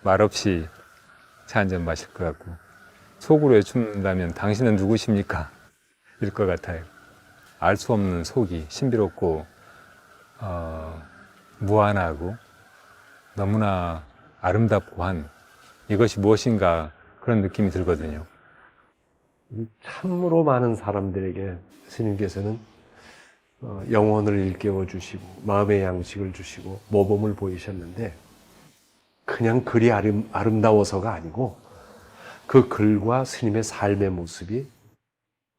말없이 차 한 잔 마실 것 같고, 속으로 외친다면 당신은 누구십니까? 일 것 같아요. 알 수 없는 속이 신비롭고 무한하고 너무나 아름답고 한 이것이 무엇인가 그런 느낌이 들거든요. 참으로 많은 사람들에게 스님께서는 영혼을 일깨워 주시고 마음의 양식을 주시고 모범을 보이셨는데, 그냥 글이 아름다워서가 아니고 그 글과 스님의 삶의 모습이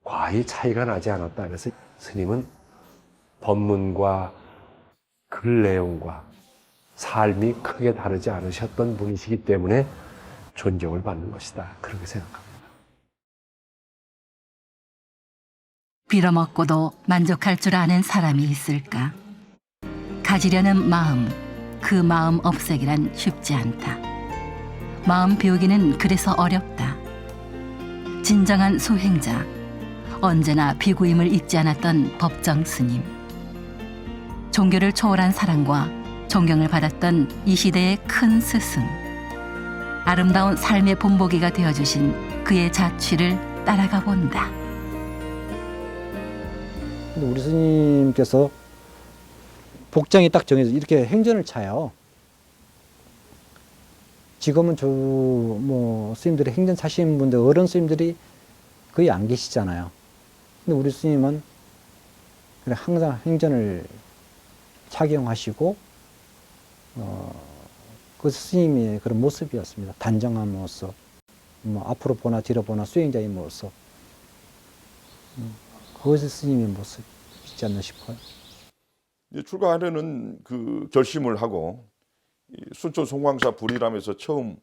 과히 차이가 나지 않았다. 그래서 스님은 법문과 글 내용과 삶이 크게 다르지 않으셨던 분이시기 때문에 존경을 받는 것이다, 그렇게 생각합니다. 빌어먹고도 만족할 줄 아는 사람이 있을까? 가지려는 마음, 그 마음 없애기란 쉽지 않다. 마음 비우기는 그래서 어렵다. 진정한 수행자, 언제나 비구임을 잊지 않았던 법정 스님. 종교를 초월한 사랑과 존경을 받았던 이 시대의 큰 스승. 아름다운 삶의 본보기가 되어주신 그의 자취를 따라가 본다. 우리 스님께서 복장이 딱 정해져 이렇게 행전을 차요. 지금은 스님들이 행전 차시는 분들, 어른 스님들이 거의 안 계시잖아요. 근데 우리 스님은 그냥 항상 행전을 착용하시고, 그 스님의 그런 모습이었습니다. 단정한 모습, 앞으로 보나 뒤로 보나 수행자의 모습. 그것이 스님의 모습이지 않나 싶어요. 출가하려는 그 결심을 하고 순천 송광사 불이람에서 처음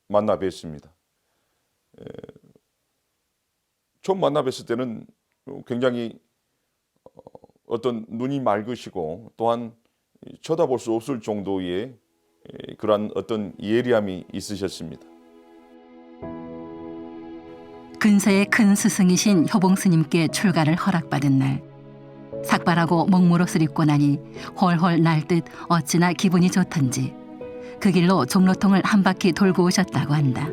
만나 뵀습니다. 처음 만나 뵀을 때는 굉장히 어떤 눈이 맑으시고 또한 쳐다볼 수 없을 정도의 그러한 어떤 예리함이 있으셨습니다. 근세의 큰 스승이신 효봉 스님께 출가를 허락받은 날, 삭발하고 목무릇을 입고 나니 홀홀 날듯 어찌나 기분이 좋던지 그 길로 종로통을 한 바퀴 돌고 오셨다고 한다.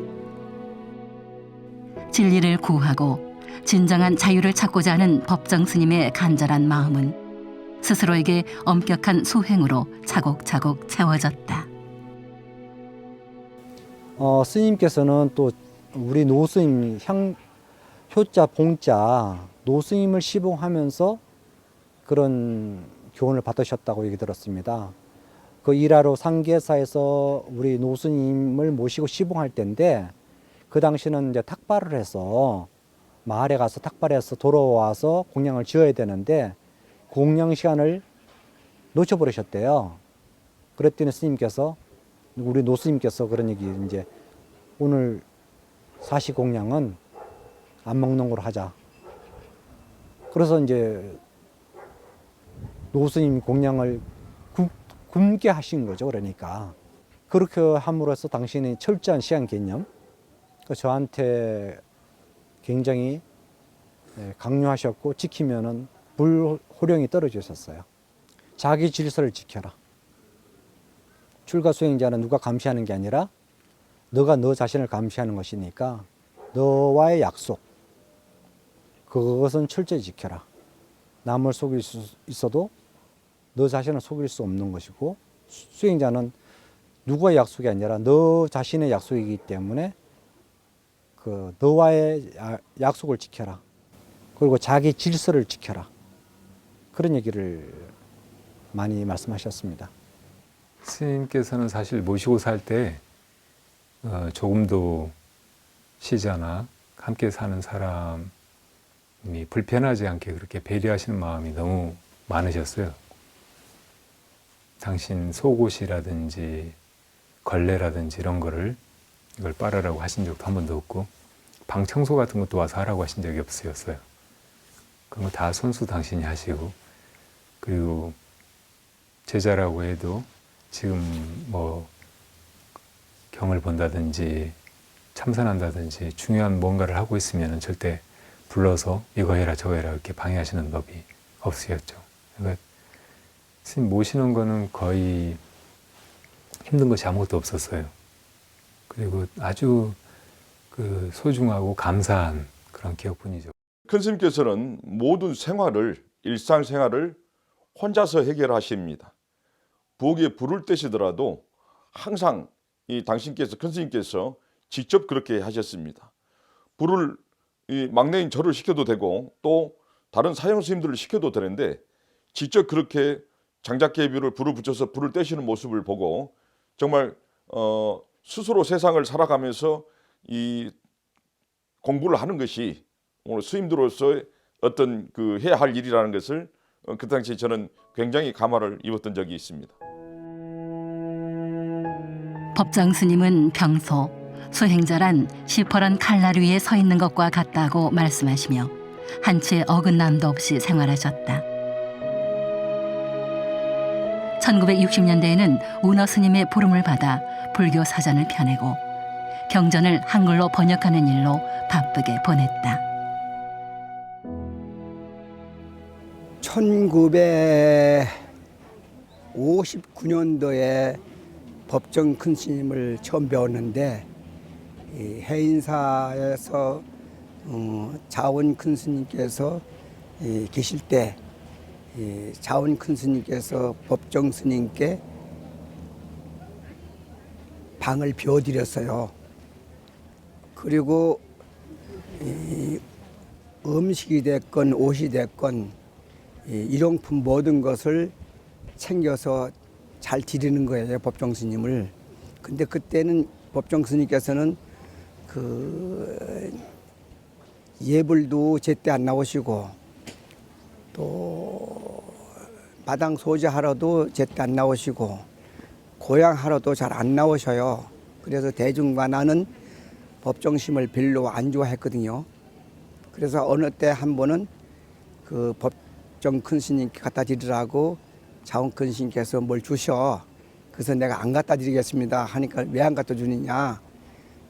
진리를 구하고 진정한 자유를 찾고자 하는 법정 스님의 간절한 마음은 스스로에게 엄격한 수행으로 차곡차곡 채워졌다. 스님께서는 또 우리 노스님, 효자, 봉자, 노스님을 시봉하면서 그런 교훈을 받으셨다고 얘기 들었습니다. 그 일하러 상계사에서 우리 노스님을 모시고 시봉할 때인데, 그 당시는 이제 탁발을 해서 마을에 가서 탁발해서 돌아와서 공양을 지어야 되는데 공양 시간을 놓쳐버리셨대요. 그랬더니 스님께서, 우리 노스님께서 그런 얘기, 이제 오늘 사시 공양은 안 먹는 걸로 하자. 그래서 이제 노스님 공양을 굶게 하신 거죠. 그러니까 그렇게 함으로써 당신이 철저한 시간 개념, 저한테 굉장히 강요하셨고, 지키면은 불호령이 떨어지셨어요. 자기 질서를 지켜라. 출가 수행자는 누가 감시하는 게 아니라 너가 너 자신을 감시하는 것이니까 너와의 약속, 그것은 철저히 지켜라. 남을 속일 수 있어도 너 자신을 속일 수 없는 것이고, 수행자는 누구의 약속이 아니라 너 자신의 약속이기 때문에 그 너와의 약속을 지켜라. 그리고 자기 질서를 지켜라. 그런 얘기를 많이 말씀하셨습니다. 스님께서는 사실 모시고 살 때 조금도 시자나 함께 사는 사람이 불편하지 않게 그렇게 배려하시는 마음이 너무 많으셨어요. 당신 속옷이라든지 걸레라든지 이런 거를 이걸 빨아라고 하신 적도 한 번도 없고, 방 청소 같은 것도 와서 하라고 하신 적이 없으셨어요. 그런 거 다 손수 당신이 하시고, 그리고 제자라고 해도 지금 뭐 경을 본다든지 참선한다든지 중요한 뭔가를 하고 있으면 절대 불러서 이거 해라 저거 해라 이렇게 방해하시는 법이 없으셨죠. 그러니까 스님 모시는 거는 거의 힘든 것이 아무것도 없었어요. 그리고 아주 그 소중하고 감사한 그런 기억뿐이죠. 큰 스님께서는 모든 생활을, 일상생활을 혼자서 해결하십니다. 부엌에 불을 떼시더라도 항상 당신께서, 큰 스님께서 직접 그렇게 하셨습니다. 불을 막내인 저를 시켜도 되고 또 다른 사형 스님들을 시켜도 되는데 직접 그렇게 장작개비를 불을 붙여서 불을 떼시는 모습을 보고 정말 스스로 세상을 살아가면서 이 공부를 하는 것이 오늘 스님들로서의 어떤 그 해야 할 일이라는 것을 그 당시에 저는 굉장히 감화를 입었던 적이 있습니다. 법정 스님은 평소 수행자란 시퍼런 칼날 위에 서 있는 것과 같다고 말씀하시며 한 채 어긋남도 없이 생활하셨다. 1960년대에는 운어 스님의 부름을 받아 불교 사전을 펴내고 경전을 한글로 번역하는 일로 바쁘게 보냈다. 1959년도에 법정 큰 스님을 처음 배웠는데 이 해인사에서 자원 큰 스님께서 계실 때 자원 큰 스님께서 법정 스님께 방을 비워드렸어요. 그리고 음식이 됐건 옷이 됐건 일용품 모든 것을 챙겨서 잘 드리는 거예요, 법정 스님을. 근데 그때는 법정 스님께서는 그 예불도 제때 안 나오시고 또 마당 소지하러도 제때 안 나오시고 고향하러도 잘 안 나오셔요. 그래서 대중과 나는 법정심을 별로 안 좋아했거든요. 그래서 어느 때 한 번은 그 법정 큰 스님께 갖다 드리라고 자원 큰 스님께서 뭘 주셔. 그래서 내가 안 갖다 드리겠습니다 하니까 왜 안 갖다 주느냐.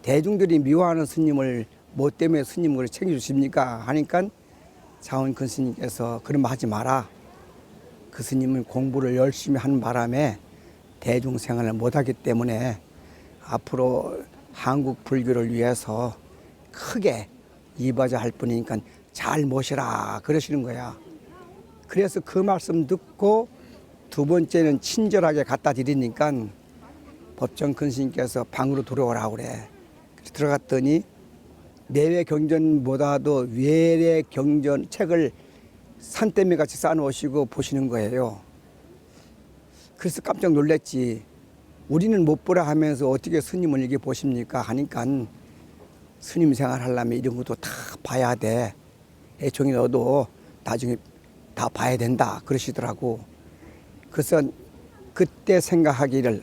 대중들이 미워하는 스님을 뭐 때문에 스님을 챙겨주십니까 하니까 자원 큰 스님께서 그런 말 하지 마라. 그 스님은 공부를 열심히 하는 바람에 대중 생활을 못하기 때문에 앞으로 한국 불교를 위해서 크게 이바자 할 뿐이니까 잘 모시라 그러시는 거야. 그래서 그 말씀 듣고 두 번째는 친절하게 갖다 드리니까 법정 큰 스님께서 방으로 들어오라고 그래. 그래서 들어갔더니 내외 경전보다도 외래 경전 책을 산더미 같이 쌓아놓으시고 보시는 거예요. 그래서 깜짝 놀랐지. 우리는 못 보라 하면서 어떻게 스님을 이렇게 보십니까 하니까 스님 생활 하려면 이런 것도 다 봐야 돼. 애청이 너도 나중에 다 봐야 된다 그러시더라고. 그래서 그때 생각하기를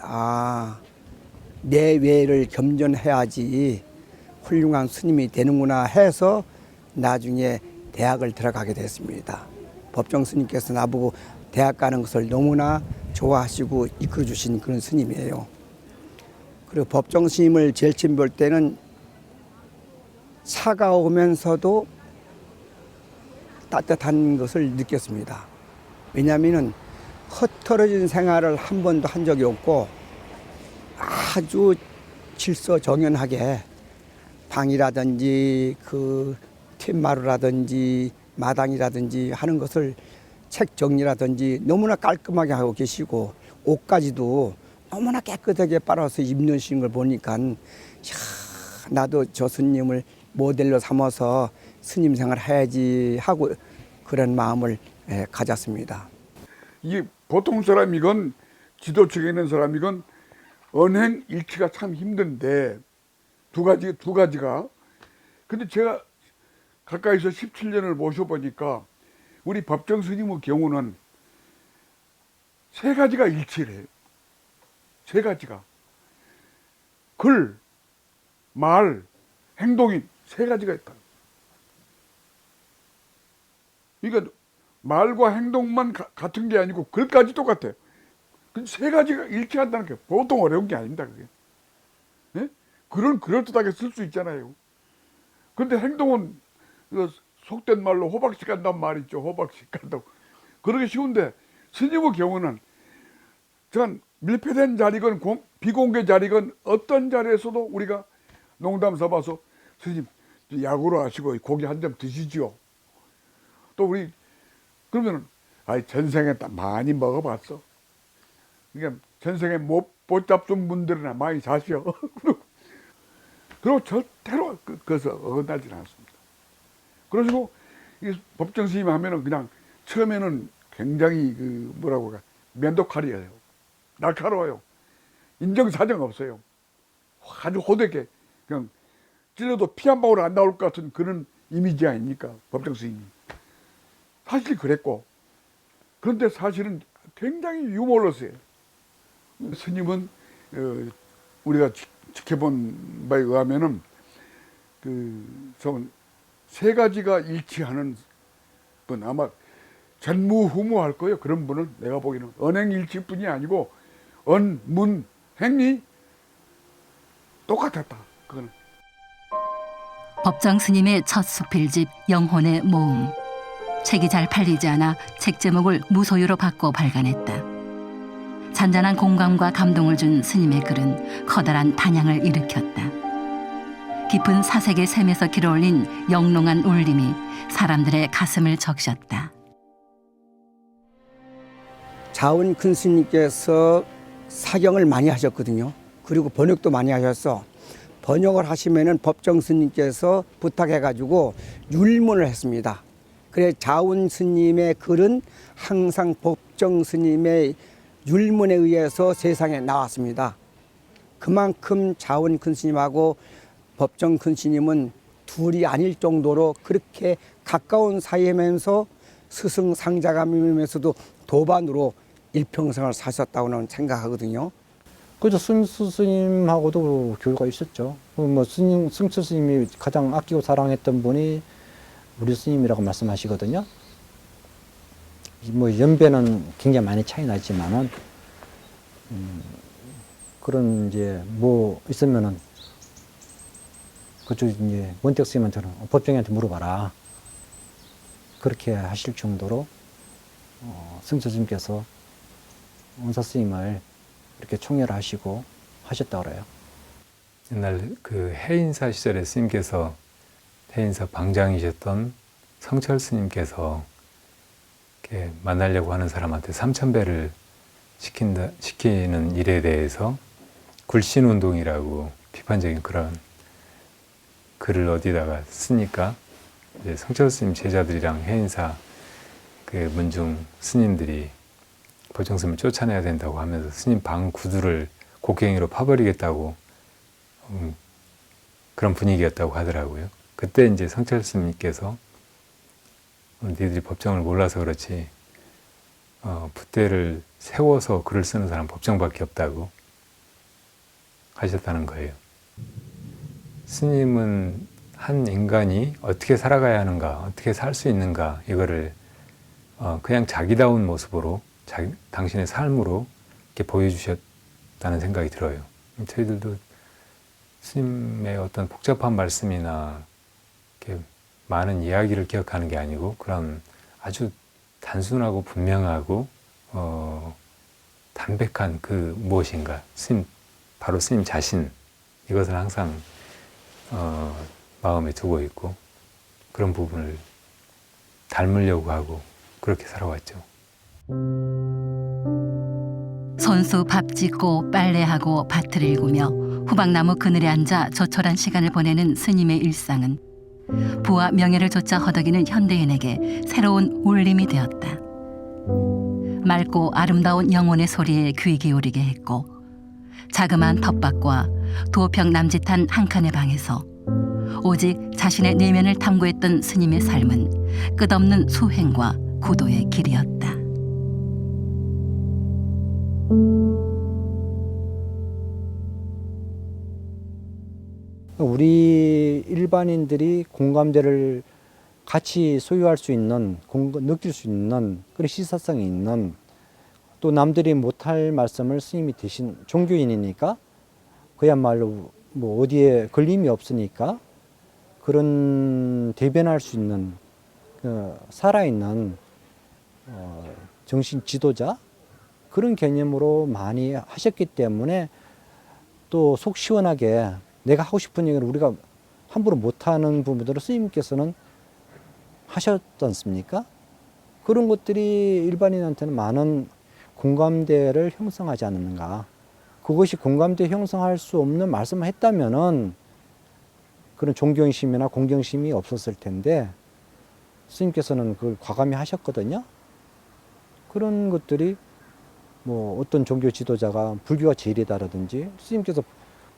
내외를 겸전해야지 훌륭한 스님이 되는구나 해서 나중에 대학을 들어가게 됐습니다. 법정 스님께서 나보고 대학 가는 것을 너무나 좋아하시고 이끌어 주신 그런 스님이에요. 그리고 법정 스님을 제일 처음 볼 때는 차가우면서도 따뜻한 것을 느꼈습니다. 왜냐하면 흩어진 생활을 한 번도 한 적이 없고 아주 질서정연하게 방이라든지 그 툇마루라든지 마당이라든지 하는 것을 책 정리라든지 너무나 깔끔하게 하고 계시고 옷까지도 너무나 깨끗하게 빨아서 입는 걸 보니까 나도 저 스님을 모델로 삼아서 스님 생활 해야지 하고 그런 마음을 가졌습니다. 이게 보통 사람이건 지도층에 있는 사람이건 언행 일치가 참 힘든데 두 가지가 근데 제가 가까이서 17년을 모셔보니까 우리 법정 스님의 경우는 세 가지가 일치를 해요. 세 가지가 글, 말, 행동이 세 가지가 있다. 그러니까 말과 행동만 같은 게 아니고 글까지 똑같아요. 그 세 가지가 일치한다는 게 보통 어려운 게 아닙니다. 그게. 네? 글은 그럴듯하게 쓸 수 있잖아요. 그런데 행동은 속된 말로 호박씨 간단 말이죠. 호박씨 간다고. 그러기 쉬운데 스님의 경우는 전 밀폐된 자리건 비공개 자리건 어떤 자리에서도 우리가 농담 삼아서 스님 약으로 하시고 고기 한 점 드시지요. 또 우리 그러면은 전생에 많이 먹어봤어. 그러니까 전생에 못 잡순 분들이나 많이 사시오. 그리고 절대로 그것을 어긋나지는 않습니다. 그러시고 이 법정 스님 하면은 그냥 처음에는 굉장히 그 뭐라고 할까 면도칼이에요. 날카로워요. 인정사정 없어요. 아주 호되게 그냥 찔러도 피 한 방울 안 나올 것 같은 그런 이미지 아닙니까? 법정 스님이. 사실 그랬고 그런데 사실은 굉장히 유머러스해요. 스님은 우리가 지켜본 바에 의하면은 세 가지가 일치하는 분 아마 전무후무할 거예요. 그런 분은 내가 보기에는 언행일치뿐이 아니고 언, 문, 행이 똑같았다. 그거는. 법정 스님의 첫 수필집 영혼의 모음. 책이 잘 팔리지 않아 책 제목을 무소유로 바꿔 발간했다. 잔잔한 공감과 감동을 준 스님의 글은 커다란 단양을 일으켰다. 깊은 사색의 샘에서 길어올린 영롱한 울림이 사람들의 가슴을 적셨다. 자운 큰 스님께서 사경을 많이 하셨거든요. 그리고 번역도 많이 하셔서 번역을 하시면은 법정 스님께서 부탁해가지고 율문을 했습니다. 그래 자운 스님의 글은 항상 법정 스님의 율문에 의해서 세상에 나왔습니다. 그만큼 자운 큰 스님하고 법정 큰 스님은 둘이 아닐 정도로 그렇게 가까운 사이면서 스승상자감이면서도 도반으로 일평생을 사셨다고는 생각하거든요. 그죠. 승수 스님하고도 교류가 있었죠. 뭐 승수 스님이 가장 아끼고 사랑했던 분이 우리 스님이라고 말씀하시거든요. 뭐 연배는 굉장히 많이 차이 나지만은 그런 이제 뭐 있으면은 그쪽 이제 원택 스님한테는 법정이한테 물어봐라. 그렇게 하실 정도로 승수 스님께서 원사 스님을 이렇게 총애하시고 하셨다고 그래요. 옛날 그 해인사 시절에 스님께서 해인사 방장이셨던 성철 스님께서 이렇게 만나려고 하는 사람한테 3,000배를 시키는 일에 대해서 굴신운동이라고 비판적인 그런 글을 어디다가 쓰니까 이제 성철 스님 제자들이랑 해인사 그 문중 스님들이 법정 스님을 쫓아내야 된다고 하면서 스님 방 구두를 곡괭이로 파버리겠다고 그런 분위기였다고 하더라고요. 그때 이제 성철 스님께서 니들이 법정을 몰라서 그렇지 붓대를 세워서 글을 쓰는 사람 법정밖에 없다고 하셨다는 거예요. 스님은 한 인간이 어떻게 살아가야 하는가, 어떻게 살 수 있는가 이거를 그냥 자기다운 모습으로 당신의 삶으로 이렇게 보여주셨다는 생각이 들어요. 저희들도 스님의 어떤 복잡한 말씀이나 이렇게 많은 이야기를 기억하는 게 아니고 그런 아주 단순하고 분명하고 담백한 그 무엇인가 바로 스님 자신 이것을 항상 마음에 두고 있고 그런 부분을 닮으려고 하고 그렇게 살아왔죠. 손수 밥 짓고 빨래하고 밭을 일구며 후박나무 그늘에 앉아 조촐한 시간을 보내는 스님의 일상은 부와 명예를 좇아 허덕이는 현대인에게 새로운 울림이 되었다. 맑고 아름다운 영혼의 소리에 귀 기울이게 했고 자그마한 텃밭과 도평 남짓한 한 칸의 방에서 오직 자신의 내면을 탐구했던 스님의 삶은 끝없는 수행과 구도의 길이었다. 우리 일반인들이 공감대를 같이 소유할 수 있는, 느낄 수 있는 그런 시사성이 있는 또 남들이 못할 말씀을 스님이 대신 종교인이니까 그야말로 뭐 어디에 걸림이 없으니까 그런 대변할 수 있는 살아있는 정신 지도자 그런 개념으로 많이 하셨기 때문에 또 속 시원하게 내가 하고 싶은 얘기를 우리가 함부로 못하는 부분들을 스님께서는 하셨지 않습니까? 그런 것들이 일반인한테는 많은 공감대를 형성하지 않는가. 그것이 공감대 형성할 수 없는 말씀을 했다면은 그런 존경심이나 공경심이 없었을 텐데 스님께서는 그걸 과감히 하셨거든요. 그런 것들이 뭐 어떤 종교 지도자가 불교가 제일이다라든지 스님께서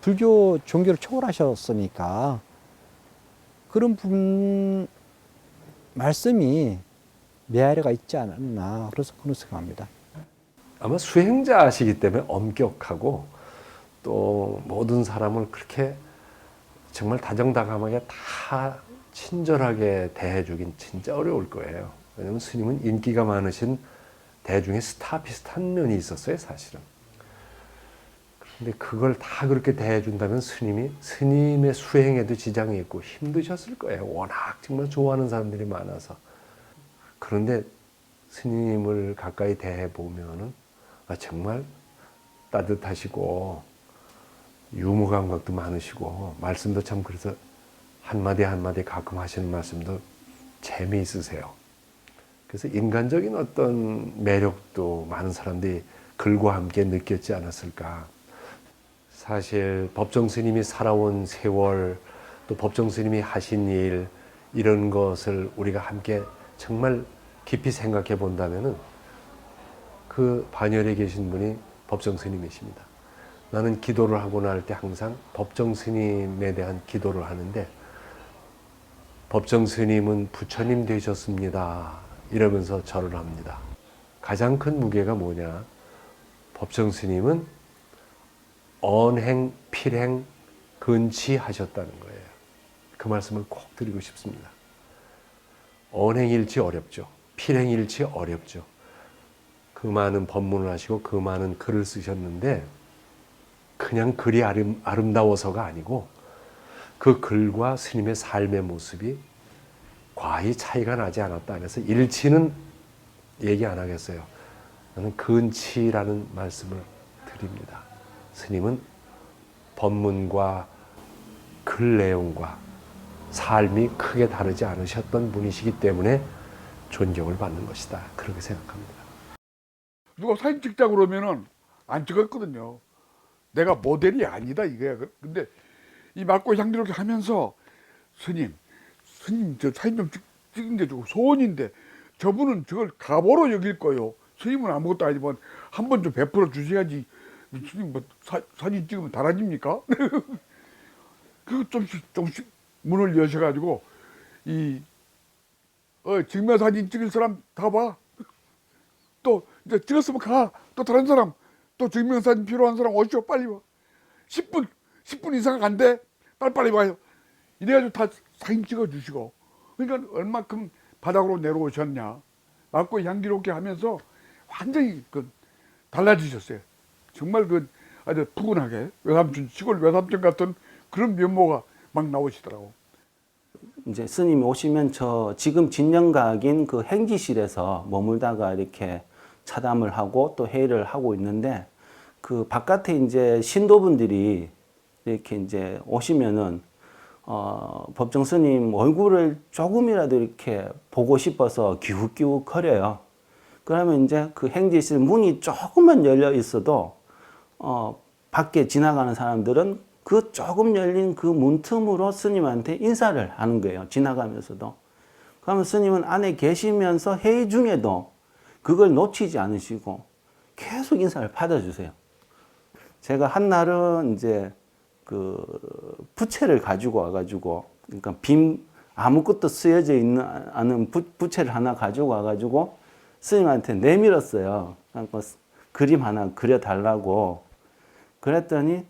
불교 종교를 초월하셨으니까 그런 부분 말씀이 메아리가 있지 않았나 그래서 그런 생각합니다. 아마 수행자시기 때문에 엄격하고 또 모든 사람을 그렇게 정말 다정다감하게 다 친절하게 대해주긴 진짜 어려울 거예요. 왜냐하면 스님은 인기가 많으신 대중의 스타 비슷한 면이 있었어요, 사실은. 그런데 그걸 다 그렇게 대해준다면 스님의 수행에도 지장이 있고 힘드셨을 거예요. 워낙 정말 좋아하는 사람들이 많아서. 그런데 스님을 가까이 대해보면은 정말 따뜻하시고 유머 감각도 많으시고 말씀도 참 그래서 한마디 한마디 가끔 하시는 말씀도 재미있으세요. 그래서 인간적인 어떤 매력도 많은 사람들이 글과 함께 느꼈지 않았을까. 사실 법정 스님이 살아온 세월 또 법정 스님이 하신 일 이런 것을 우리가 함께 정말 깊이 생각해 본다면은 그 반열에 계신 분이 법정 스님이십니다. 나는 기도를 하고 날 때 항상 법정 스님에 대한 기도를 하는데 법정 스님은 부처님 되셨습니다. 이러면서 절을 합니다. 가장 큰 무게가 뭐냐? 법정 스님은 언행, 필행, 근치하셨다는 거예요. 그 말씀을 꼭 드리고 싶습니다. 언행일치 어렵죠. 필행일치 어렵죠. 그 많은 법문을 하시고 그 많은 글을 쓰셨는데 그냥 글이 아름다워서가 아니고 그 글과 스님의 삶의 모습이 과히 차이가 나지 않았다. 그래서 일치는 얘기 안 하겠어요. 저는 근치라는 말씀을 드립니다. 스님은 법문과 글 내용과 삶이 크게 다르지 않으셨던 분이시기 때문에 존경을 받는 것이다. 그렇게 생각합니다. 누가 사진 찍자고 그러면은 안 찍었거든요. 내가 모델이 아니다 이거야. 근데 이 맑고 향기롭게 하면서 스님 저 사진 좀 찍은 게 좀 소원인데 저분은 저걸 가보로 여길 거요. 스님은 아무것도 아니지만 한 번 좀 베풀어 주셔야지. 스님 뭐 사진 찍으면 달아집니까? 그 조금씩 문을 여셔가지고 증명 사진 찍을 사람 다 봐. 또 이제 찍었으면 가. 또 다른 사람 또 증명사진 필요한 사람 오시오. 빨리 와. 10분 이상 안 돼. 빨리빨리 와요. 이래가지고 다 사진 찍어주시고. 그러니까 얼마큼 바닥으로 내려오셨냐. 맑고 향기롭게 하면서 완전히 달라지셨어요. 정말 아주 푸근하게 시골 외삼촌 같은 그런 면모가 막 나오시더라고. 이제 스님이 오시면 저 지금 진영각인 그 행지실에서 머물다가 이렇게 차담을 하고 또 회의를 하고 있는데 그 바깥에 이제 신도분들이 이렇게 이제 오시면은 법정 스님 얼굴을 조금이라도 이렇게 보고 싶어서 기웃기웃 거려요. 그러면 이제 그 행지실 문이 조금만 열려 있어도 밖에 지나가는 사람들은 그 조금 열린 그 문틈으로 스님한테 인사를 하는 거예요. 지나가면서도. 그러면 스님은 안에 계시면서 회의 중에도 그걸 놓치지 않으시고 계속 인사를 받아주세요. 제가 한날은 이제 그 부채를 가지고 와가지고, 그러니까 아무것도 쓰여져 있는 않은 부채를 하나 가지고 와가지고 스님한테 내밀었어요. 그러니까 그림 하나 그려달라고. 그랬더니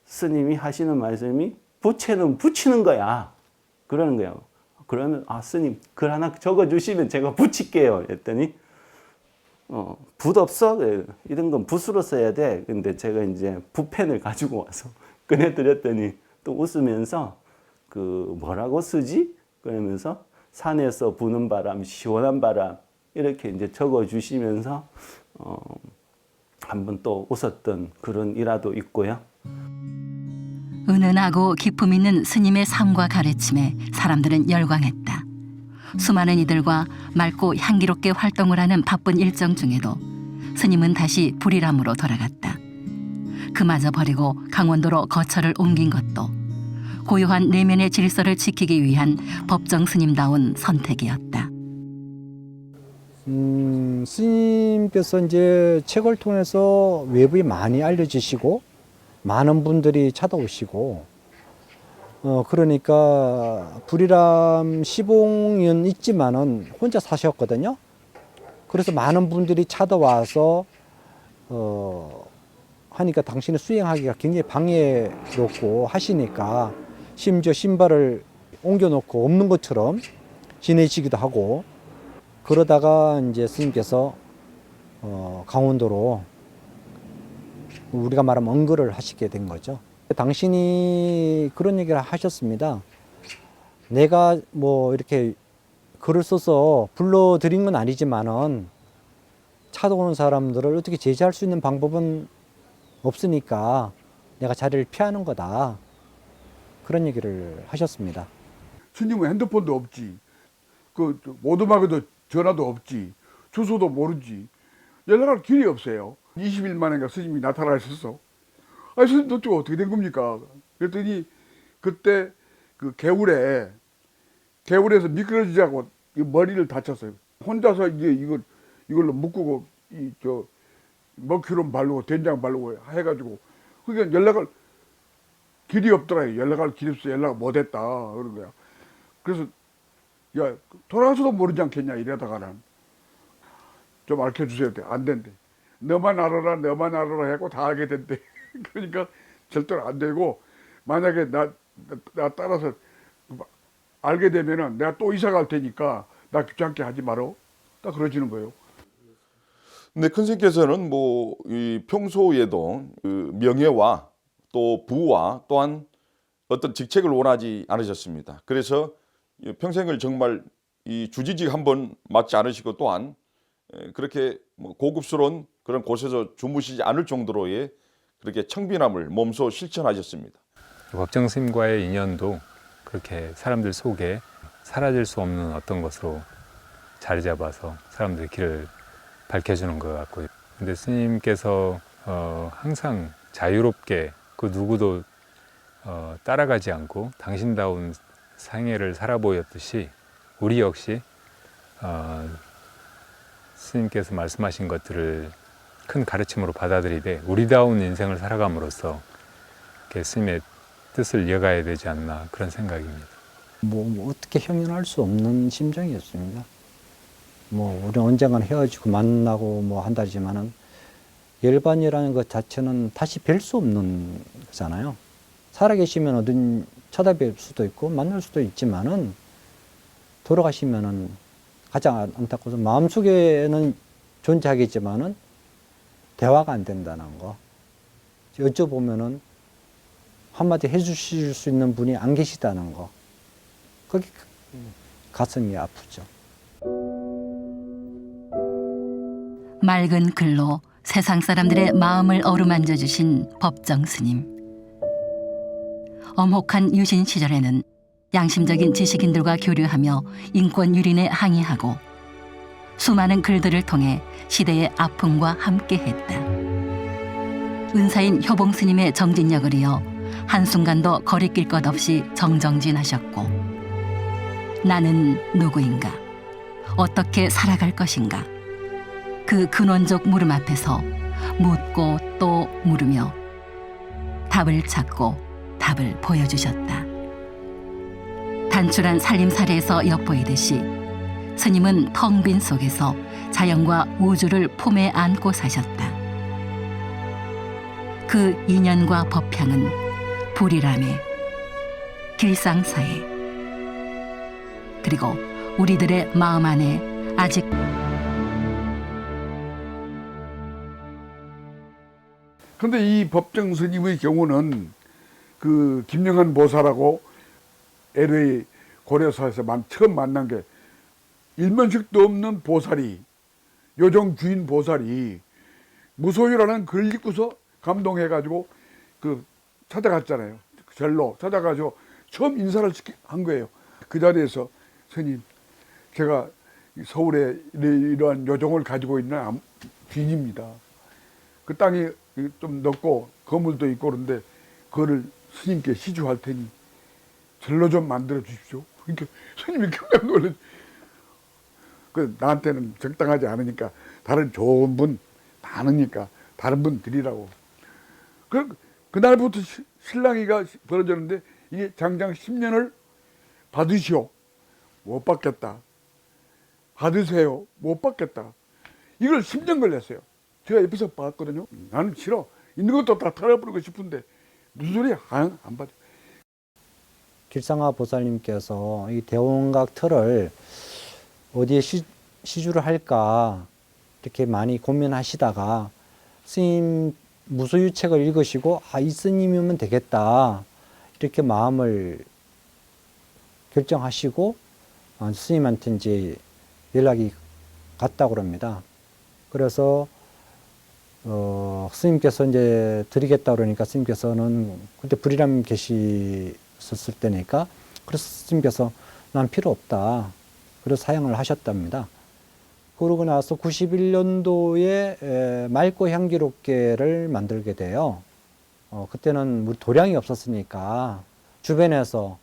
스님이 하시는 말씀이 부채는 붙이는 거야. 그러는 거예요. 그러면 스님 글 하나 적어주시면 제가 붙일게요. 했더니 붓 없어? 이런 건 붓으로 써야 돼. 근데 제가 이제 붓펜을 가지고 와서 꺼내드렸더니 또 웃으면서 뭐라고 쓰지? 그러면서 산에서 부는 바람, 시원한 바람 이렇게 이제 적어주시면서 한번 또 웃었던 그런 일화도 있고요. 은은하고 기품 있는 스님의 삶과 가르침에 사람들은 열광했다. 수많은 이들과 맑고 향기롭게 활동을 하는 바쁜 일정 중에도 스님은 다시 불이람으로 돌아갔다. 그마저 버리고 강원도로 거처를 옮긴 것도 고요한 내면의 질서를 지키기 위한 법정 스님다운 선택이었다. 스님께서 이제 책을 통해서 외부에 많이 알려지시고 많은 분들이 찾아오시고 그러니까 불이람 시봉은 있지만은 혼자 사셨거든요. 그래서 많은 분들이 찾아와서 하니까 당신을 수행하기가 굉장히 방해롭고 하시니까 심지어 신발을 옮겨놓고 없는 것처럼 지내시기도 하고 그러다가 이제 스님께서 강원도로 우리가 말하면 언거를 하시게 된 거죠. 당신이 그런 얘기를 하셨습니다. 내가 뭐 이렇게 글을 써서 불러드린 건 아니지만은 찾아오는 사람들을 어떻게 제지할 수 있는 방법은 없으니까 내가 자리를 피하는 거다. 그런 얘기를 하셨습니다. 스님은 핸드폰도 없지, 그 오두막에도 전화도 없지, 주소도 모르지, 연락할 길이 없어요. 20일 만에 스님이 나타나셨어. 아니 스님 도대체 어떻게 된 겁니까? 그랬더니 그때 그 개울에서 미끄러지자고 머리를 다쳤어요. 혼자서 이제 이걸로 묶고 먹기름 바르고 된장 바르고 해가지고 그러니까 연락을 길이 없더라고요. 연락할 길이 없어 연락을 못했다 그런 거야. 그래서 야 돌아가서도 모르지 않겠냐 이러다가는 좀 알려주세요. 안 된대. 너만 알아라 하고 다 알게 된대. 그러니까 절대로 안 되고 만약에 나 따라서 알게 되면은 내가 또 이사 갈 테니까 나 귀찮게 하지 마라. 딱 그러시는 거예요. 근데 큰 스님께서는 뭐 이 평소에도 그 명예와 또 부와 또한 어떤 직책을 원하지 않으셨습니다. 그래서 평생을 정말 이 주지직 한번 맡지 않으시고 또한 그렇게 뭐 고급스러운 그런 곳에서 주무시지 않을 정도로의 그렇게 청빈함을 몸소 실천하셨습니다. 법정 스님과의 인연도 그렇게 사람들 속에 사라질 수 없는 어떤 것으로 자리 잡아서 사람들의 길을 밝혀주는 것 같고요. 근데 스님께서 항상 자유롭게 그 누구도 따라가지 않고 당신다운 생애를 살아보였듯이 우리 역시 스님께서 말씀하신 것들을 큰 가르침으로 받아들이되 우리다운 인생을 살아감으로써 스님의 뜻을 이어가야 되지 않나 그런 생각입니다. 뭐 어떻게 형용할 수 없는 심정이었습니다. 뭐 우리 언젠가는 헤어지고 만나고 뭐 한다지만은 열반이라는 것 자체는 다시 뵐 수 없는 거잖아요. 살아계시면 어딘 쳐다뵐 수도 있고 만날 수도 있지만은 돌아가시면은 가장 안타까워서 마음속에는 존재하겠지만은 대화가 안 된다는 거. 여쭤보면은 한마디 해주실 수 있는 분이 안 계시다는 거. 거기 가슴이 아프죠. 맑은 글로 세상 사람들의 마음을 어루만져 주신 법정 스님. 엄혹한 유신 시절에는 양심적인 지식인들과 교류하며 인권 유린에 항의하고 수많은 글들을 통해 시대의 아픔과 함께했다. 은사인 효봉 스님의 정진력을 이어 한순간도 거리낄 것 없이 정정진하셨고 나는 누구인가? 어떻게 살아갈 것인가? 그 근원적 물음 앞에서 묻고 또 물으며 답을 찾고 답을 보여주셨다. 단출한 살림살이에서 엿보이듯이 스님은 텅 빈 속에서 자연과 우주를 품에 안고 사셨다. 그 인연과 법향은 불이람에 길상사에 그리고 우리들의 마음 안에 아직 근데 이 법정 스님의 경우는 그 김영한 보살하고 LA 고려사에서 처음 만난 게 일면식도 없는 보살이 요정 주인 보살이 무소유라는 글 읽고서 감동해가지고 그 찾아갔잖아요. 절로 찾아가지고 처음 인사를 한 거예요. 그 자리에서 스님, 제가 서울에 이러한 요정을 가지고 있는 주인입니다. 그 땅이 좀 넓고 거물도 있고 그런데 그거를 스님께 시주할 테니 절로 좀 만들어 주십시오. 그러니까 스님이 깜짝 놀랐. 그 나한테는 적당하지 않으니까 다른 좋은 분 많으니까 다른 분 드리라고. 그날부터 신랑이가 벌어졌는데 이게 장장 10년을 받으시오. 못 받겠다. 받으세요. 못 받겠다. 이걸 10년 걸렸어요. 제가 옆에서 봤거든요. 나는 싫어. 있는 것도 다 털어버리고 싶은데 무슨 소리야. 안 받아. 길상화 보살님께서 이 대원각 틀을 어디에 시주를 할까 이렇게 많이 고민하시다가 스님 무소유 책을 읽으시고 이 스님이면 되겠다 이렇게 마음을 결정하시고 스님한테 이제 연락이 갔다고 그럽니다. 그래서 스님께서 이제 드리겠다 그러니까 스님께서는 그때 불이람 계시었을 때니까 그래서 스님께서 난 필요 없다. 그래서 사양을 하셨답니다. 그러고 나서 91년도에 맑고 향기롭게를 만들게 돼요. 그때는 우리 도량이 없었으니까 주변에서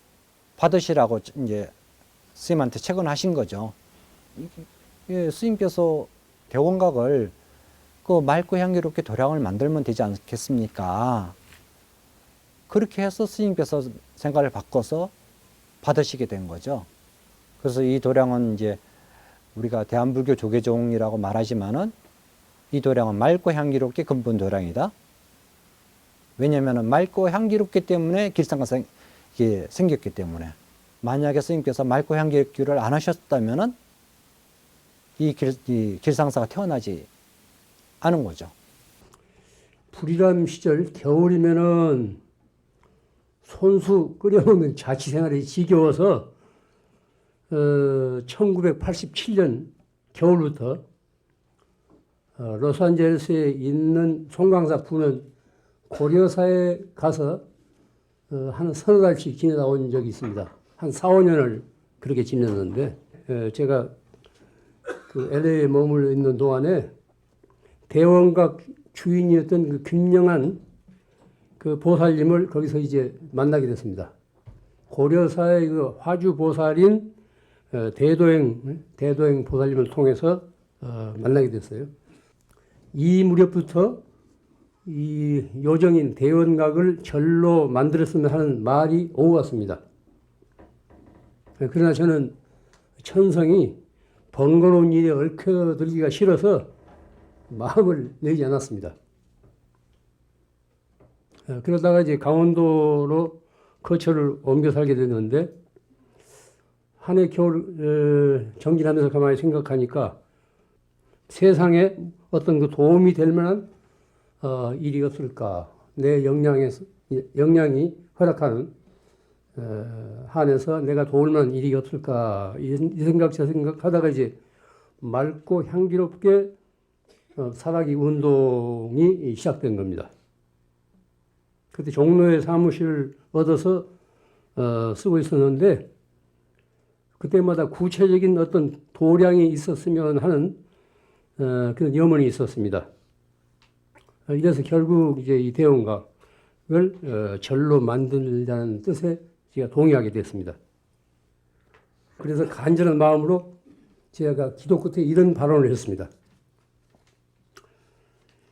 받으시라고 이제 스님한테 채권하신 거죠. 예, 스님께서 대원각을 그 맑고 향기롭게 도량을 만들면 되지 않겠습니까? 그렇게 해서 스님께서 생각을 바꿔서 받으시게 된 거죠. 그래서 이 도량은 이제 우리가 대한불교 조계종이라고 말하지만은 이 도량은 맑고 향기롭게 근본 도량이다. 왜냐하면 맑고 향기롭기 때문에 길상가 생겼기 때문에 만약에 스님께서 맑고 향기롭기를 안 하셨다면은 이 길상사가 태어나지 않은 거죠. 불이람 시절 겨울이면은 손수 끓여먹는 자취생활이 지겨워서 1987년 겨울부터 로스앤젤레스에 있는 송광사 부는 고려사에 가서 한 서너 달씩 지내다 온 적이 있습니다. 한 4, 5년을 그렇게 지냈는데 제가 그 LA에 머물러 있는 동안에 대원각 주인이었던 그 김영한 그 보살님을 거기서 이제 만나게 됐습니다. 고려사의 그 화주 보살인 대도행 보살님을 통해서 만나게 됐어요. 이 무렵부터 이 요정인 대원각을 절로 만들었으면 하는 말이 오고 갔습니다. 그러나 저는 천성이 번거로운 일에 얽혀들기가 싫어서 마음을 내지 않았습니다. 그러다가 이제 강원도로 거처를 옮겨 살게 됐는데 한 해 겨울 정진하면서 가만히 생각하니까 세상에 어떤 그 도움이 될 만한 일이 없을까? 내 역량이 허락하는 한에서 내가 도울 만한 일이 없을까? 이 생각 저 생각하다가 이제 맑고 향기롭게 살아기 운동이 시작된 겁니다. 그때 종로에 사무실을 얻어서 쓰고 있었는데 그때마다 구체적인 어떤 도량이 있었으면 하는 그런 염원이 있었습니다. 이래서 결국 이제 이 대원각을 절로 만들자는 뜻에 제가 동의하게 됐습니다. 그래서 간절한 마음으로 제가 기도 끝에 이런 발언을 했습니다.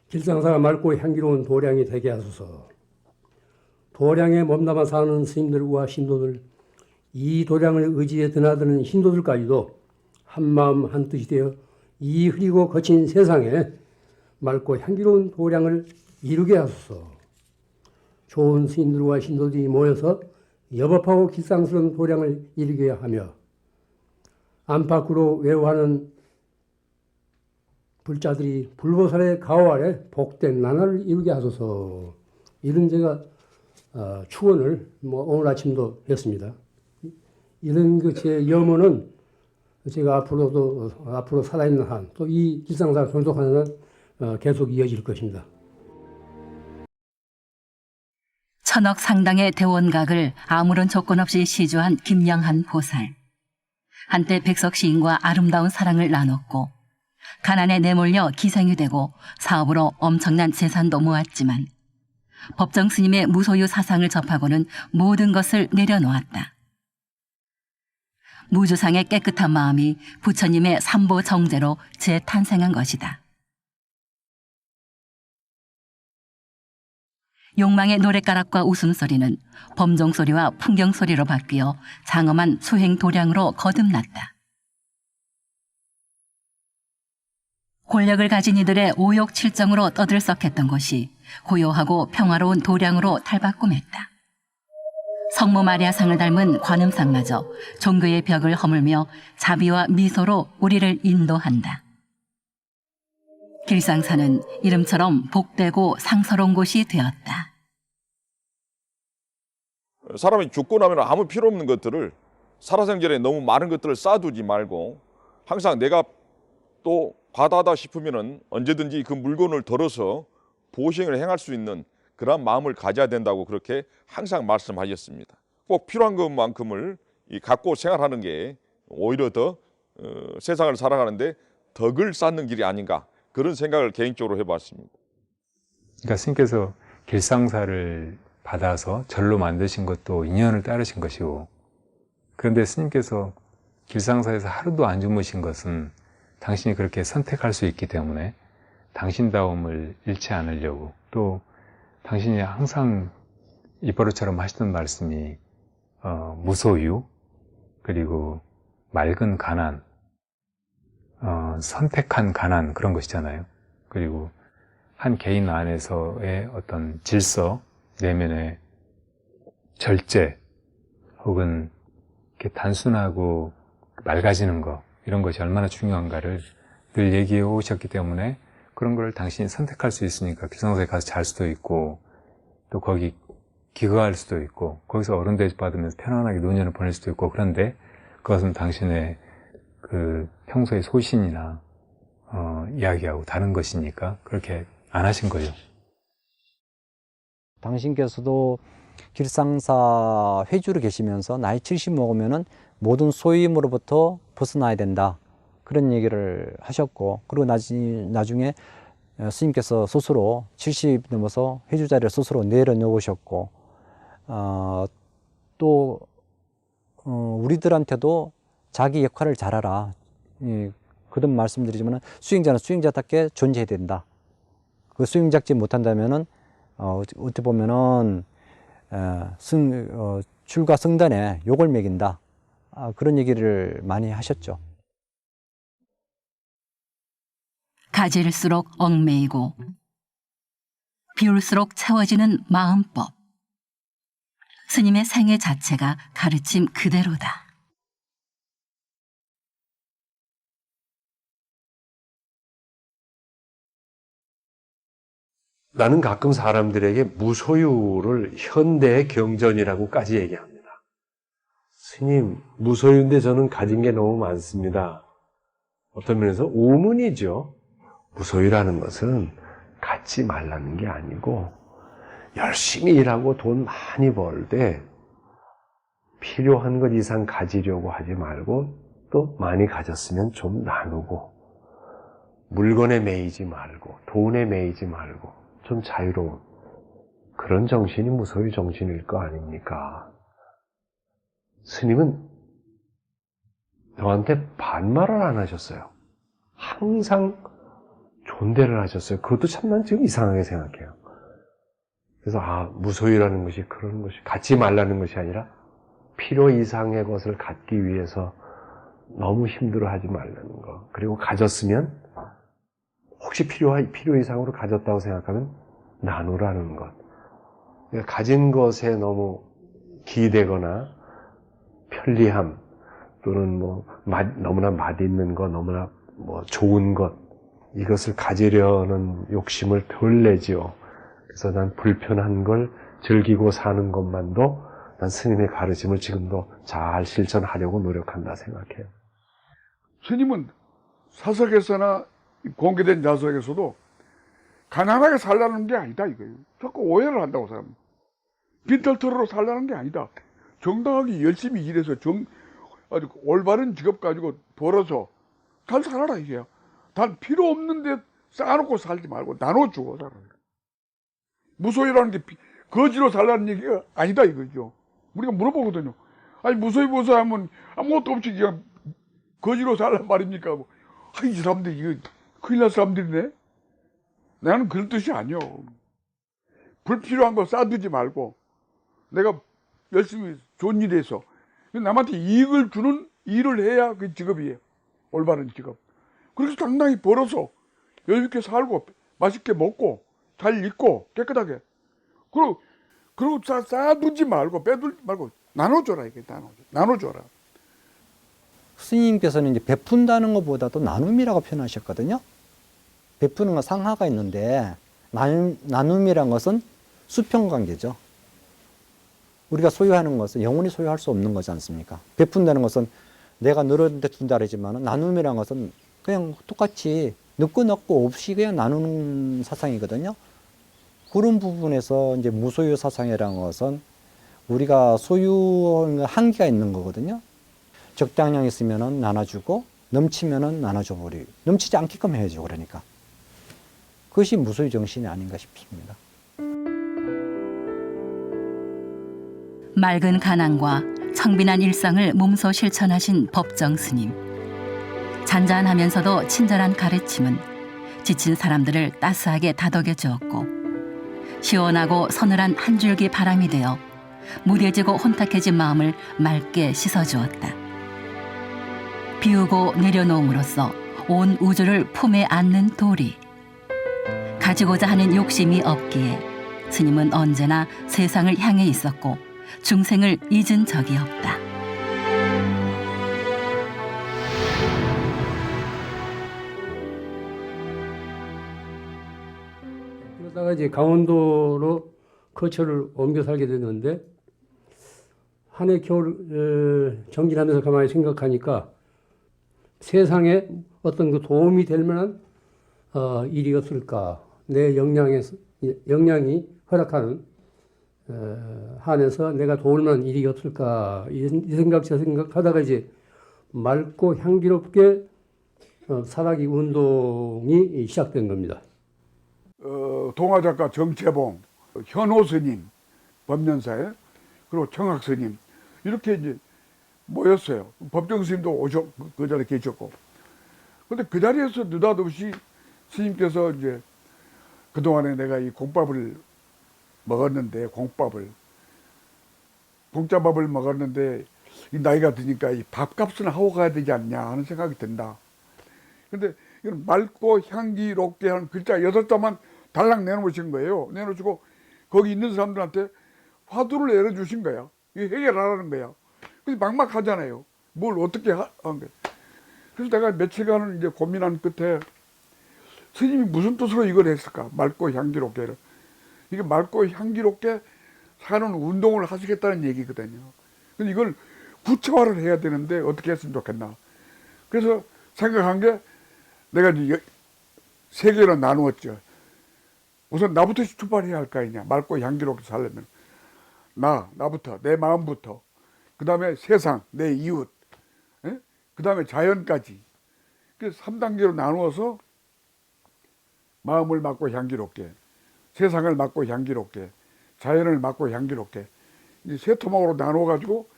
길상사가 맑고 향기로운 도량이 되게 하소서. 도량에 몸담아 사는 스님들과 신도들, 이 도량을 의지해 드나드는 신도들까지도 한마음 한뜻이 되어 이 흐리고 거친 세상에 맑고 향기로운 도량을 이루게 하소서. 좋은 스님들과 신도들이 모여서 여법하고 길상스러운 도량을 이루게 하며 안팎으로 외워하는 불자들이 불보살의 가호 아래 복된 나날을 이루게 하소서. 이런 제가 축원을 오늘 아침도 했습니다. 이런 그 제 염원은 제가 앞으로 살아있는 한, 또 이 길상사를 존속하는 한 계속 이어질 것입니다. 천억 상당의 대원각을 아무런 조건 없이 시주한 김영한 보살. 한때 백석 시인과 아름다운 사랑을 나눴고 가난에 내몰려 기생이 되고 사업으로 엄청난 재산도 모았지만 법정 스님의 무소유 사상을 접하고는 모든 것을 내려놓았다. 무주상의 깨끗한 마음이 부처님의 삼보 정제로 재탄생한 것이다. 욕망의 노랫가락과 웃음소리는 범종소리와 풍경소리로 바뀌어 장엄한 수행도량으로 거듭났다. 권력을 가진 이들의 오욕칠정으로 떠들썩했던 것이 고요하고 평화로운 도량으로 탈바꿈했다. 성모 마리아상을 닮은 관음상마저 종교의 벽을 허물며 자비와 미소로 우리를 인도한다. 길상사는 이름처럼 복되고 상서로운 곳이 되었다. 사람이 죽고 나면 아무 필요 없는 것들을 살아생전에 너무 많은 것들을 쌓아두지 말고 항상 내가 또 과다하다 싶으면은 언제든지 그 물건을 덜어서 보생을 행할 수 있는 그런 마음을 가져야 된다고 그렇게 항상 말씀하셨습니다. 꼭 필요한 것만큼을 갖고 생활하는 게 오히려 더 세상을 살아가는데 덕을 쌓는 길이 아닌가 그런 생각을 개인적으로 해봤습니다. 그러니까 스님께서 길상사를 받아서 절로 만드신 것도 인연을 따르신 것이고, 그런데 스님께서 길상사에서 하루도 안 주무신 것은 당신이 그렇게 선택할 수 있기 때문에 당신다움을 잃지 않으려고, 또 당신이 항상 입버릇처럼 하시던 말씀이 무소유, 그리고 맑은 가난, 선택한 가난, 그런 것이잖아요. 그리고 한 개인 안에서의 어떤 질서, 내면의 절제, 혹은 이렇게 단순하고 맑아지는 것, 이런 것이 얼마나 중요한가를 늘 얘기해 오셨기 때문에 그런 걸 당신이 선택할 수 있으니까 길상사에 가서 잘 수도 있고, 또 거기 기거할 수도 있고, 거기서 어른 대접 받으면서 편안하게 노년을 보낼 수도 있고, 그런데 그것은 당신의 그 평소의 소신이나 이야기하고 다른 것이니까 그렇게 안 하신 거죠. 당신께서도 길상사 회주로 계시면서 나이 70 먹으면은 모든 소임으로부터 벗어나야 된다, 그런 얘기를 하셨고, 그리고 나중에 스님께서 스스로 70 넘어서 회주 자리를 스스로 내려놓으셨고, 또 우리들한테도 자기 역할을 잘하라, 거듭 말씀드리지만 수행자는 수행자답게 존재해야 된다. 그 수행자지 못한다면은 어떻게 보면은 출가 성단에 욕을 먹인다, 그런 얘기를 많이 하셨죠. 가질수록 얽매이고 비울수록 채워지는 마음법. 스님의 생애 자체가 가르침 그대로다. 나는 가끔 사람들에게 무소유를 현대의 경전이라고까지 얘기합니다. 스님, 무소유인데 저는 가진 게 너무 많습니다. 어떤 면에서 오문이죠. 무소유라는 것은 갖지 말라는 게 아니고, 열심히 일하고 돈 많이 벌 때 필요한 것 이상 가지려고 하지 말고, 또 많이 가졌으면 좀 나누고, 물건에 매이지 말고, 돈에 매이지 말고, 좀 자유로운 그런 정신이 무소유 정신일 거 아닙니까? 스님은 저한테 반말을 안 하셨어요. 항상 존대를 하셨어요. 그것도 참 난 지금 이상하게 생각해요. 그래서 무소유라는 것이 그런 것이, 갖지 말라는 것이 아니라 필요 이상의 것을 갖기 위해서 너무 힘들어하지 말라는 것. 그리고 가졌으면 혹시 필요 이상으로 가졌다고 생각하면 나누라는 것. 그러니까 가진 것에 너무 기대거나 편리함, 또는 너무나 맛있는 것, 너무나 좋은 것, 이것을 가지려는 욕심을 덜 내지요. 그래서 난 불편한 걸 즐기고 사는 것만도 난 스님의 가르침을 지금도 잘 실천하려고 노력한다 생각해요. 스님은 사석에서나 공개된 자석에서도 가난하게 살라는 게 아니다 이거예요. 자꾸 오해를 한다고 사람. 빈털터로 살라는 게 아니다. 정당하게 열심히 일해서 아주 올바른 직업 가지고 벌어서 잘 살아라 이게야. 단 필요 없는데 쌓아놓고 살지 말고 나눠주고 살아라. 무소유라는 게 거지로 살라는 얘기가 아니다 이거죠. 우리가 물어보거든요. 아니 무소유 하면 아무것도 없이 그냥 거지로 살란 말입니까? 뭐. 이 사람들 이거 큰일 날 사람들이네. 나는 그런 뜻이 아니요. 불필요한 거 쌓아두지 말고 내가 열심히 좋은 일해서 남한테 이익을 주는 일을 해야 그 직업이에요. 올바른 직업. 그래서 당당히 벌어서 여유있게 살고 맛있게 먹고 잘 입고 깨끗하게. 그리고 쌓아두지 말고 빼두지 말고 나눠줘라 이게 나눠줘라. 스님께서는 이제 베푼다는 것보다도 나눔이라고 표현하셨거든요. 베푸는 건 상하가 있는데 나눔이란 것은 수평관계죠. 우리가 소유하는 것은 영원히 소유할 수 없는 거지 않습니까? 베푼다는 것은 내가 너한테 준다 그러지만 나눔이란 것은 그냥 똑같이 넣고 없이 그냥 나누는 사상이거든요. 그런 부분에서 이제 무소유 사상이라는 것은 우리가 소유 한계가 있는 거거든요. 적당량 있으면은 나눠주고 넘치면은 나눠줘 버리고 넘치지 않게끔 해야죠. 그러니까 그것이 무소유 정신이 아닌가 싶습니다. 맑은 가난과 청빈한 일상을 몸소 실천하신 법정 스님. 잔잔하면서도 친절한 가르침은 지친 사람들을 따스하게 다독여 주었고 시원하고 서늘한 한 줄기 바람이 되어 무뎌지고 혼탁해진 마음을 맑게 씻어주었다. 비우고 내려놓음으로써 온 우주를 품에 안는 도리. 가지고자 하는 욕심이 없기에 스님은 언제나 세상을 향해 있었고 중생을 잊은 적이 없다. 그러다가 이제 강원도로 거처를 옮겨 살게 됐는데 한 해 겨울 정진하면서 가만히 생각하니까 세상에 어떤 그 도움이 될 만한 일이 없을까? 내 역량이 허락하는 한에서 내가 도울 만한 일이 없을까? 이 생각 저 생각하다가 이제 맑고 향기롭게 살아기 운동이 시작된 겁니다. 동화작가 정채봉, 현호 스님, 법년사에 그리고 청학 스님 이렇게 이제 모였어요. 법정 스님도 그 자리에 계셨고. 근데 그 자리에서 느닷없이 스님께서 이제 그동안에 내가 이 공밥을 먹었는데, 공짜밥을 먹었는데, 이 나이가 드니까 이 밥값은 하고 가야 되지 않냐 하는 생각이 든다. 근데 이건 맑고 향기롭게 하는 글자 6자만 달랑 내놓으신 거예요. 내놓으시고 거기 있는 사람들한테 화두를 내려주신 거야. 이 해결하라는 거야. 근데 막막하잖아요. 뭘 어떻게 한 거야. 그래서 내가 며칠간을 이제 고민한 끝에 스님이 무슨 뜻으로 이걸 했을까? 맑고 향기롭게. 이게 맑고 향기롭게 사는 운동을 하시겠다는 얘기거든요. 근데 이걸 구체화를 해야 되는데 어떻게 했으면 좋겠나. 그래서 생각한 게 내가 이제 3개로 나누었죠. 우선 나부터 출발해야 할 거 아니냐. 맑고 향기롭게 살려면. 나부터, 내 마음부터. 그 다음에 세상, 내 이웃. 그 다음에 자연까지. 그래서 3단계로 나누어서 마음을 맑고 향기롭게, 세상을 맑고 향기롭게, 자연을 맑고 향기롭게. 이제 3 토막으로 나누어가지고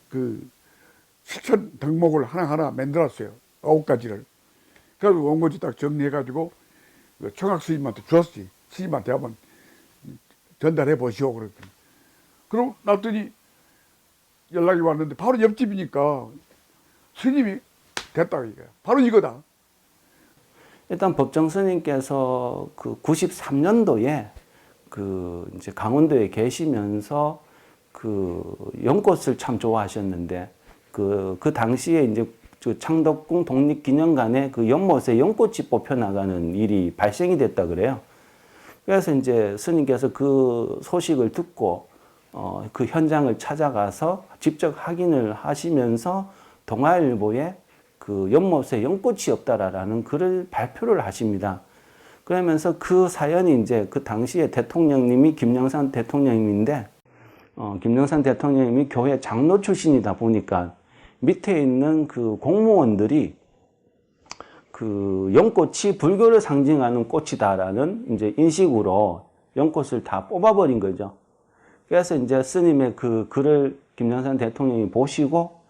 그 실천 덕목을 하나하나 만들었어요. 9가지를. 그래서 원고지 딱 정리해가지고 청학 스님한테 주었지. 스님한테 한번 전달해 보시오. 그랬더니. 그러고 놨더니 연락이 왔는데 바로 옆집이니까 스님이 됐다 이거야. 바로 이거다. 일단 법정 스님께서 그 93년도에 그 이제 강원도에 계시면서 그 연꽃을 참 좋아하셨는데 그 당시에 이제 창덕궁 독립기념관에 그 연못에 연꽃이 뽑혀 나가는 일이 발생이 됐다 그래요. 그래서 이제 스님께서 그 소식을 듣고 그 현장을 찾아가서 직접 확인을 하시면서 동아일보에 그 연못에 연꽃이 없다라는 글을 발표를 하십니다. 그러면서 그 사연이 이제 그 당시에 대통령님이 김영삼 대통령님인데, 김영삼 대통령님이 교회 장로 출신이다 보니까 밑에 있는 그 공무원들이 그 연꽃이 불교를 상징하는 꽃이다라는 이제 인식으로 연꽃을 다 뽑아버린 거죠. 그래서 이제 스님의 그 글을 김영삼 대통령이 보시고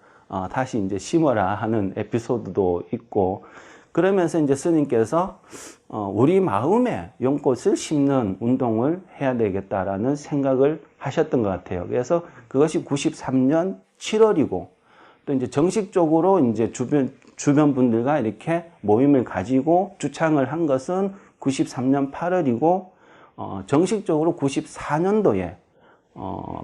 다시 이제 심어라 하는 에피소드도 있고, 그러면서 이제 스님께서 우리 마음에 연꽃을 심는 운동을 해야 되겠다라는 생각을 하셨던 것 같아요. 그래서 그것이 93년 7월이고, 또 이제 정식적으로 이제 주변 분들과 이렇게 모임을 가지고 주창을 한 것은 93년 8월이고, 정식적으로 94년도에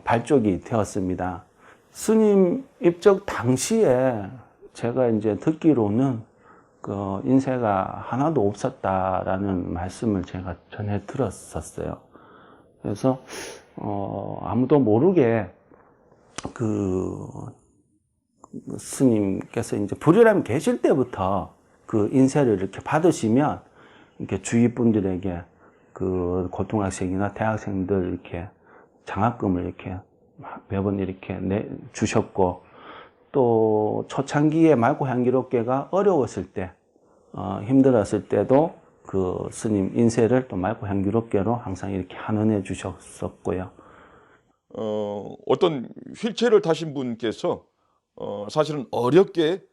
발족이 되었습니다. 스님 입적 당시에 제가 이제 듣기로는 그 인쇄가 하나도 없었다라는 말씀을 제가 전해 들었었어요. 그래서 아무도 모르게 그 스님께서 이제 불이람이 계실 때부터 그 인쇄를 이렇게 받으시면 이렇게 주위 분들에게 그 고등학생이나 대학생들 이렇게 장학금을 이렇게 매번 이렇게 주셨고, 또 초창기에 맑고 향기롭게가 어려웠을 때, 힘들었을 때도 그 스님 인쇄를 또 맑고 향기롭게로 항상 이렇게 한원해 주셨었고요. 어떤 휠체어를 타신 분께서 사실은 어렵게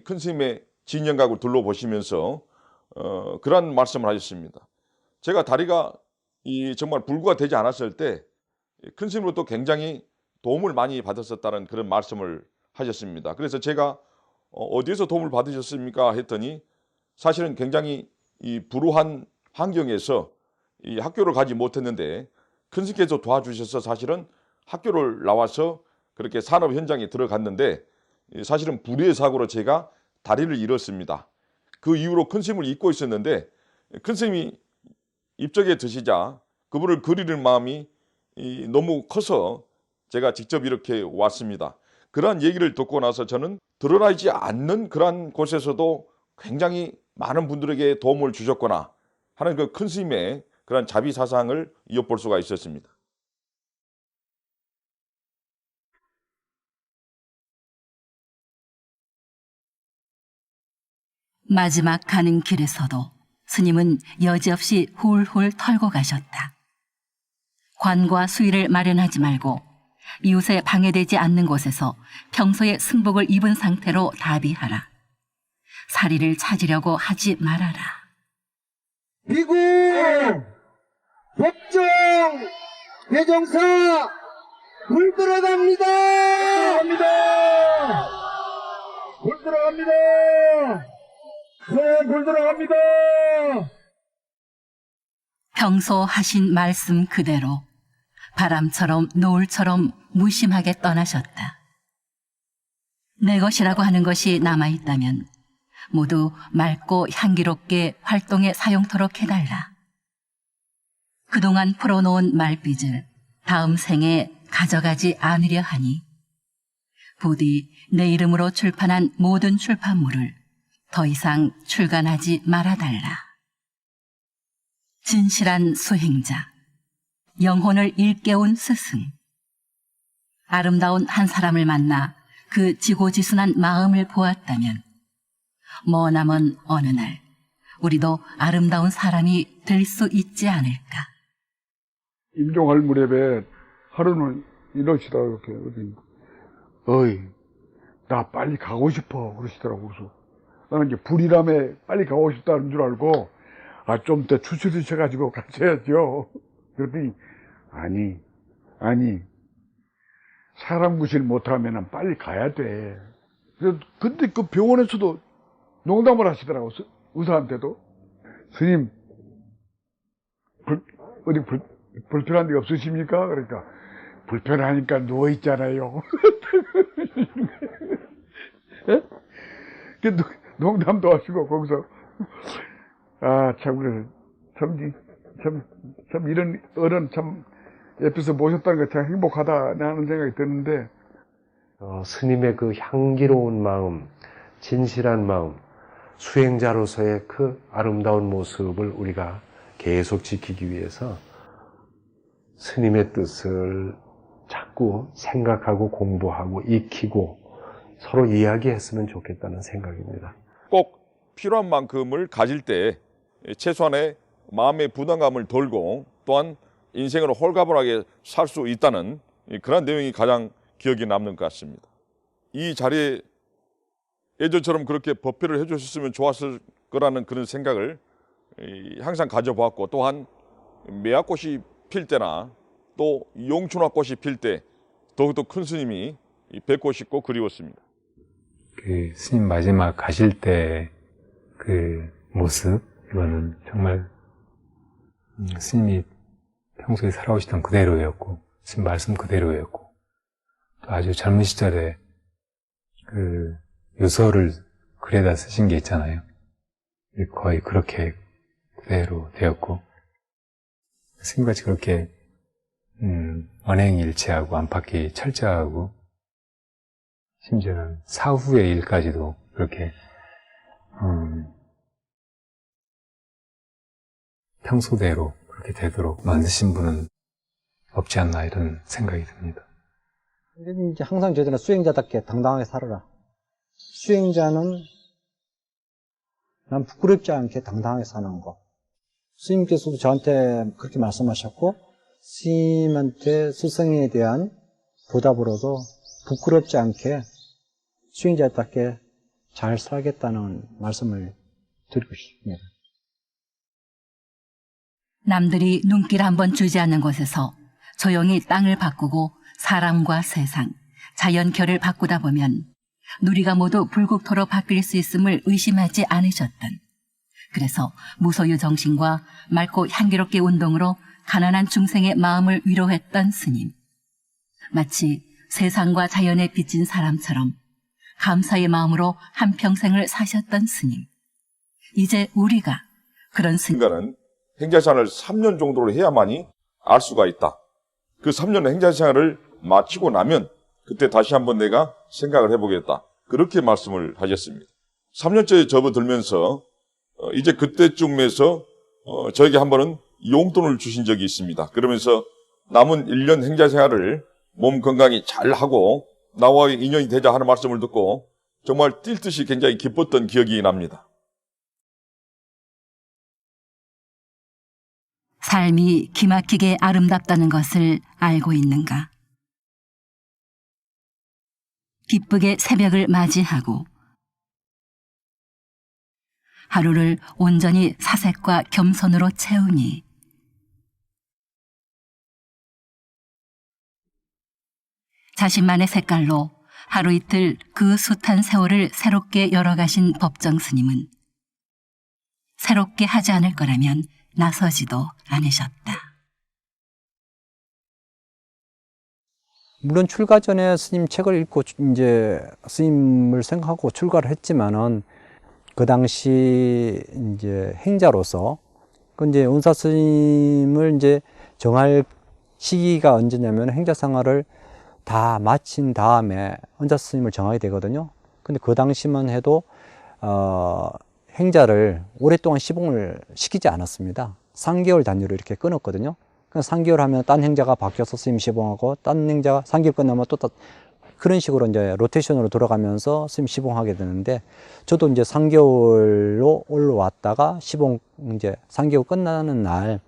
큰 스님의 진영각을 둘러보시면서 그런 말씀을 하셨습니다. 제가 다리가 정말 불구가 되지 않았을 때 큰 스님으로부터 굉장히 도움을 많이 받았었다는 그런 말씀을 하셨습니다. 그래서 제가 어디에서 도움을 받으셨습니까? 했더니 사실은 굉장히 이 불우한 환경에서 이 학교를 가지 못했는데 큰 스님께서 도와주셔서 사실은 학교를 나와서 그렇게 산업 현장에 들어갔는데, 사실은 불의의 사고로 제가 다리를 잃었습니다. 그 이후로 큰 스님을 잊고 있었는데 큰 스님이 입적에 드시자 그분을 그리는 마음이 너무 커서 제가 직접 이렇게 왔습니다. 그러한 얘기를 듣고 나서 저는 드러나지 않는 그러한 곳에서도 굉장히 많은 분들에게 도움을 주셨구나 하는 그 큰 스님의 그런 자비 사상을 엿볼 수가 있었습니다. 마지막 가는 길에서도 스님은 여지없이 훌훌 털고 가셨다. 관과 수의를 마련하지 말고 이웃에 방해되지 않는 곳에서 평소에 승복을 입은 상태로 다비하라. 사리를 찾으려고 하지 말아라. 미국 법정 대종사 불 들어갑니다. 불 들어갑니다. 불 들어갑니다. 평소 하신 말씀 그대로 바람처럼 노을처럼 무심하게 떠나셨다. 내 것이라고 하는 것이 남아있다면 모두 맑고 향기롭게 활동에 사용토록 해달라. 그동안 풀어놓은 말빚을 다음 생에 가져가지 않으려 하니 부디 내 이름으로 출판한 모든 출판물을 더 이상 출간하지 말아달라. 진실한 수행자, 영혼을 일깨운 스승, 아름다운 한 사람을 만나 그 지고지순한 마음을 보았다면 머나먼 어느 날 우리도 아름다운 사람이 될 수 있지 않을까. 임종할 무렵에 하루는 이러시더라고요. 이렇게 어이 나 빨리 가고 싶어 그러시더라고. 그래서 나는 이제 불이람에 빨리 가고 싶다는 줄 알고 좀 더 추스리셔가지고 가셔야죠. 그랬더니 아니 사람 구실 못하면 빨리 가야 돼. 근데 그 병원에서도 농담을 하시더라고. 의사한테도 스님 어디 불편한 데 없으십니까? 그러니까 불편하니까 누워 있잖아요. 농담도 하시고 거기서 참 이런 어른 참 옆에서 모셨다는 게 참 행복하다 하는 생각이 드는데, 스님의 그 향기로운 마음, 진실한 마음, 수행자로서의 그 아름다운 모습을 우리가 계속 지키기 위해서 스님의 뜻을 자꾸 생각하고 공부하고 익히고 서로 이야기했으면 좋겠다는 생각입니다. 꼭 필요한 만큼을 가질 때 최소한의 마음의 부담감을 덜고 또한 인생을 홀가분하게 살 수 있다는 그런 내용이 가장 기억에 남는 것 같습니다. 이 자리에 예전처럼 그렇게 법회를 해주셨으면 좋았을 거라는 그런 생각을 항상 가져보았고, 또한 매화꽃이 필 때나 또 용춘화꽃이 필 때 더욱더 큰 스님이 뵙고 싶고 그리웠습니다. 그 스님 마지막 가실 때 그 모습, 이거는 정말 스님이 평소에 살아오시던 그대로였고, 스님 말씀 그대로였고, 또 아주 젊은 시절에 그 요서를 글에다 쓰신 게 있잖아요. 거의 그렇게 그대로 되었고, 스님같이 그렇게 언행일치하고 안팎이 철저하고, 심지어는 사후의 일까지도 그렇게 평소대로 그렇게 되도록 만드신 분은 없지 않나 이런 생각이 듭니다. 근데 이제 항상 저희들은 수행자답게 당당하게 살아라. 수행자는 난 부끄럽지 않게 당당하게 사는 거. 스님께서도 저한테 그렇게 말씀하셨고, 스님한테 스승에 대한 보답으로도 부끄럽지 않게 수행자답게 잘 살겠다는 말씀을 드리고 싶습니다. 남들이 눈길 한번 주지 않는 곳에서 조용히 땅을 바꾸고 사람과 세상, 자연결을 바꾸다 보면 누리가 모두 불국토로 바뀔 수 있음을 의심하지 않으셨던, 그래서 무소유 정신과 맑고 향기롭게 운동으로 가난한 중생의 마음을 위로했던 스님. 마치 세상과 자연에 빚진 사람처럼 감사의 마음으로 한평생을 사셨던 스님. 이제 우리가 그런 스님, 인간은 행자생활을 3년 정도를 해야만이 알 수가 있다. 그 3년 행자생활을 마치고 나면 그때 다시 한번 내가 생각을 해보겠다. 그렇게 말씀을 하셨습니다. 3년째 접어들면서 이제 그때쯤에서 저에게 한 번은 용돈을 주신 적이 있습니다. 그러면서 남은 1년 행자생활을 몸 건강히 잘 하고 나와의 인연이 되자 하는 말씀을 듣고 정말 뛸 듯이 굉장히 기뻤던 기억이 납니다. 삶이 기막히게 아름답다는 것을 알고 있는가? 기쁘게 새벽을 맞이하고 하루를 온전히 사색과 겸손으로 채우니 자신만의 색깔로 하루 이틀 그 숱한 세월을 새롭게 열어가신 법정 스님은 새롭게 하지 않을 거라면 나서지도 않으셨다. 물론 출가 전에 스님 책을 읽고 이제 스님을 생각하고 출가를 했지만은 그 당시 이제 행자로서 그 이제 은사 스님을 이제 정할 시기가 언제냐면 행자 생활을 다 마친 다음에 은사 스님을 정하게 되거든요. 근데 그 당시만 해도 행자를 오랫동안 시봉을 시키지 않았습니다. 3개월 단위로 이렇게 끊었거든요. 3개월 하면 딴 행자가 바뀌어서 스님 시봉하고 딴 행자가 3개월 끝나면 또 그런 식으로 이제 로테이션으로 돌아가면서 스님 시봉하게 되는데, 저도 이제 3개월로 올라왔다가 시봉 이제 3개월 끝나는 날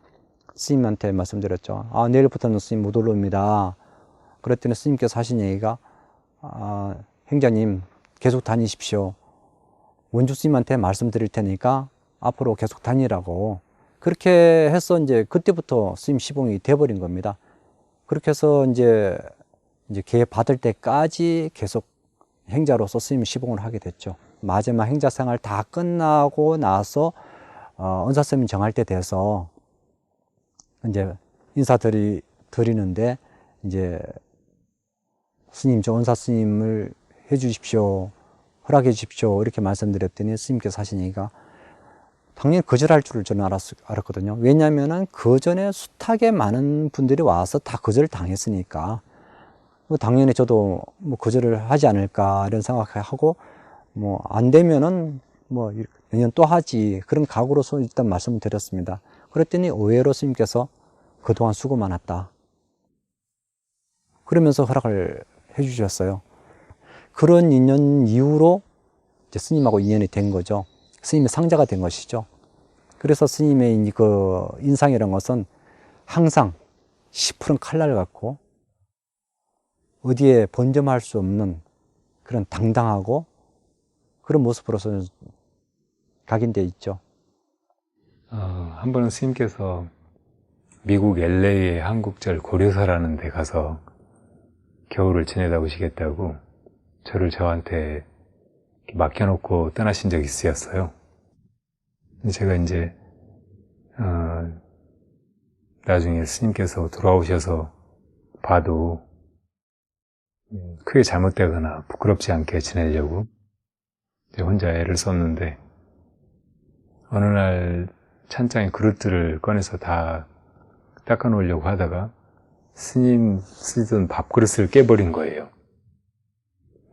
스님한테 말씀드렸죠. 내일부터는 스님 못 올라옵니다. 그랬더니 스님께서 하신 얘기가 행자님 계속 다니십시오. 원주 스님한테 말씀드릴 테니까 앞으로 계속 다니라고. 그렇게 해서 이제 그때부터 스님 시봉이 돼버린 겁니다. 그렇게 해서 이제 계 받을 때까지 계속 행자로서 스님 시봉을 하게 됐죠. 마지막 행자 생활 다 끝나고 나서 은사 스님 정할 때 돼서 이제 인사드리는데 이제 스님 저 은사 스님을 해주십시오. 허락해 주십시오. 이렇게 말씀드렸더니 스님께서 하신 얘기가 당연히 거절할 줄을 저는 알았거든요. 왜냐하면 그 전에 숱하게 많은 분들이 와서 다 거절을 당했으니까 당연히 저도 거절을 하지 않을까 이런 생각하고 안 되면은 내년 또 하지 그런 각오로서 일단 말씀을 드렸습니다. 그랬더니 의외로 스님께서 그동안 수고 많았다. 그러면서 허락을 해주셨어요. 그런 인연 이후로 이제 스님하고 인연이 된 거죠. 스님의 상자가 된 것이죠. 그래서 스님의 그 인상이라는 것은 항상 시푸른 칼날 같고 어디에 번점할 수 없는 그런 당당하고 그런 모습으로서 각인되어 있죠. 한 번은 스님께서 미국 LA의 한국절 고려사라는 데 가서 겨울을 지내다 오시겠다고 저를 저한테 맡겨놓고 떠나신 적이 있으셨어요. 제가 이제 나중에 스님께서 돌아오셔서 봐도 크게 잘못되거나 부끄럽지 않게 지내려고 혼자 애를 썼는데 어느 날 찬장에 그릇들을 꺼내서 다 닦아 놓으려고 하다가 스님 쓰던 밥그릇을 깨버린 거예요.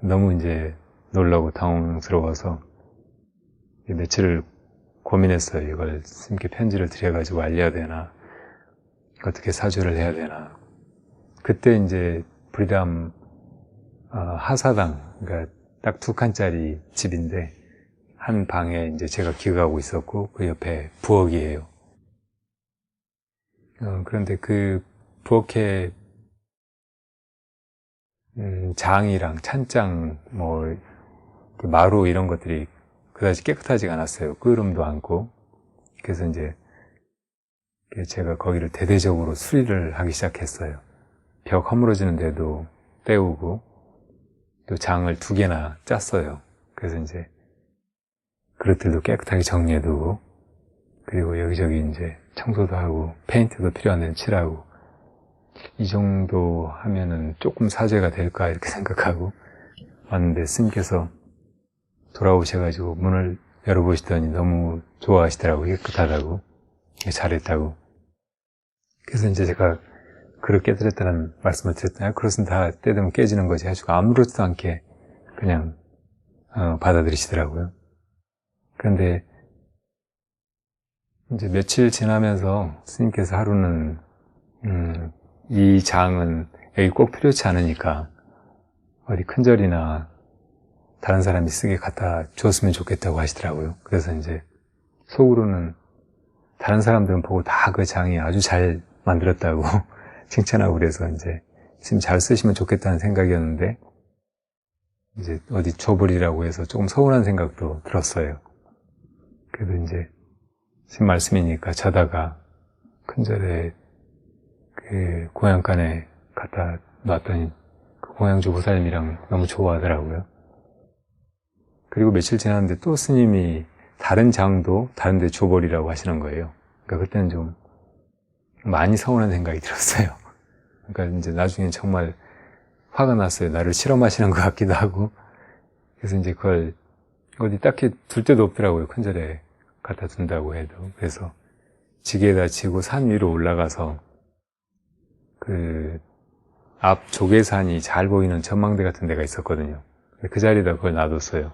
너무 이제 놀라고 당황스러워서 며칠을 고민했어요. 이걸 스님께 편지를 드려가지고 알려야 되나, 어떻게 사죄를 해야 되나. 그때 이제 부리담 하사당, 그러니까 딱 2칸짜리 집인데 한 방에 이제 제가 기억하고 있었고 그 옆에 부엌이에요. 그런데 그 부엌에 장이랑 찬장, 뭐 마루 이런 것들이 그다지 깨끗하지가 않았어요. 끄름도 않고. 그래서 이제 제가 거기를 대대적으로 수리를 하기 시작했어요. 벽 허물어지는 데도 때우고 또 장을 2개나 짰어요. 그래서 이제 그릇들도 깨끗하게 정리해두고 그리고 여기저기 이제 청소도 하고 페인트도 필요한 데는 칠하고 이 정도 하면은 조금 사죄가 될까 이렇게 생각하고 왔는데 스님께서 돌아오셔가지고 문을 열어보시더니 너무 좋아하시더라고요. 깨끗하다고, 잘했다고. 그래서 이제 제가 그릇 깨뜨렸다는 말씀을 드렸더니 그릇은 다 때되면 깨지는 거지 해가지고 아무렇지도 않게 그냥 받아들이시더라고요. 그런데 이제 며칠 지나면서 스님께서 하루는 이 장은 여기 꼭 필요치 않으니까 어디 큰절이나 다른 사람이 쓰게 갖다 줬으면 좋겠다고 하시더라고요. 그래서 이제 속으로는 다른 사람들은 보고 다 그 장이 아주 잘 만들었다고 칭찬하고 그래서 이제 스님 잘 쓰시면 좋겠다는 생각이었는데 이제 어디 줘버리라고 해서 조금 서운한 생각도 들었어요. 그래도 이제 스님 말씀이니까 자다가 큰절에 그 고향간에 갖다 놨더니 그 고향주 보살님이랑 너무 좋아하더라고요. 그리고 며칠 지났는데 또 스님이 다른 장도 다른 데 줘버리라고 하시는 거예요. 그러니까 그때는 좀 많이 서운한 생각이 들었어요. 그러니까 이제 나중에 정말 화가 났어요. 나를 실험하시는 것 같기도 하고. 그래서 이제 그걸 어디 딱히 둘 데도 없더라고요. 큰절에 갖다 둔다고 해도. 그래서 지게에다 지고 산 위로 올라가서 그 앞 조계산이 잘 보이는 전망대 같은 데가 있었거든요. 그 자리에다 그걸 놔뒀어요.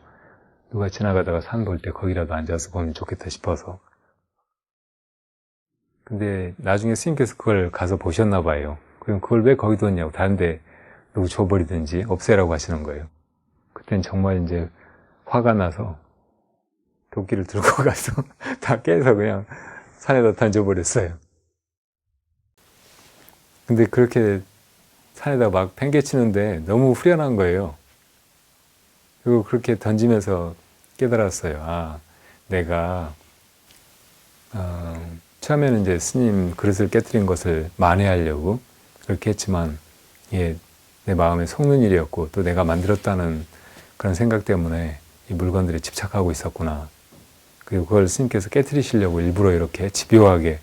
누가 지나가다가 산 볼 때 거기라도 앉아서 보면 좋겠다 싶어서. 근데 나중에 스님께서 그걸 가서 보셨나 봐요. 그럼 그걸 왜 거기 뒀냐고 다른 데 누구 줘버리든지 없애라고 하시는 거예요. 그땐 정말 이제 화가 나서 도끼를 들고 가서 다 깨서 그냥 산에다 던져버렸어요. 근데 그렇게 산에다 막 팽개치는데 너무 후련한 거예요. 그리고 그렇게 던지면서 깨달았어요. 아, 내가 처음에는 이제 스님 그릇을 깨뜨린 것을 만회하려고 그렇게 했지만 이게 내 마음에 속는 일이었고 또 내가 만들었다는 그런 생각 때문에 이 물건들에 집착하고 있었구나. 그리고 그걸 스님께서 깨뜨리시려고 일부러 이렇게 집요하게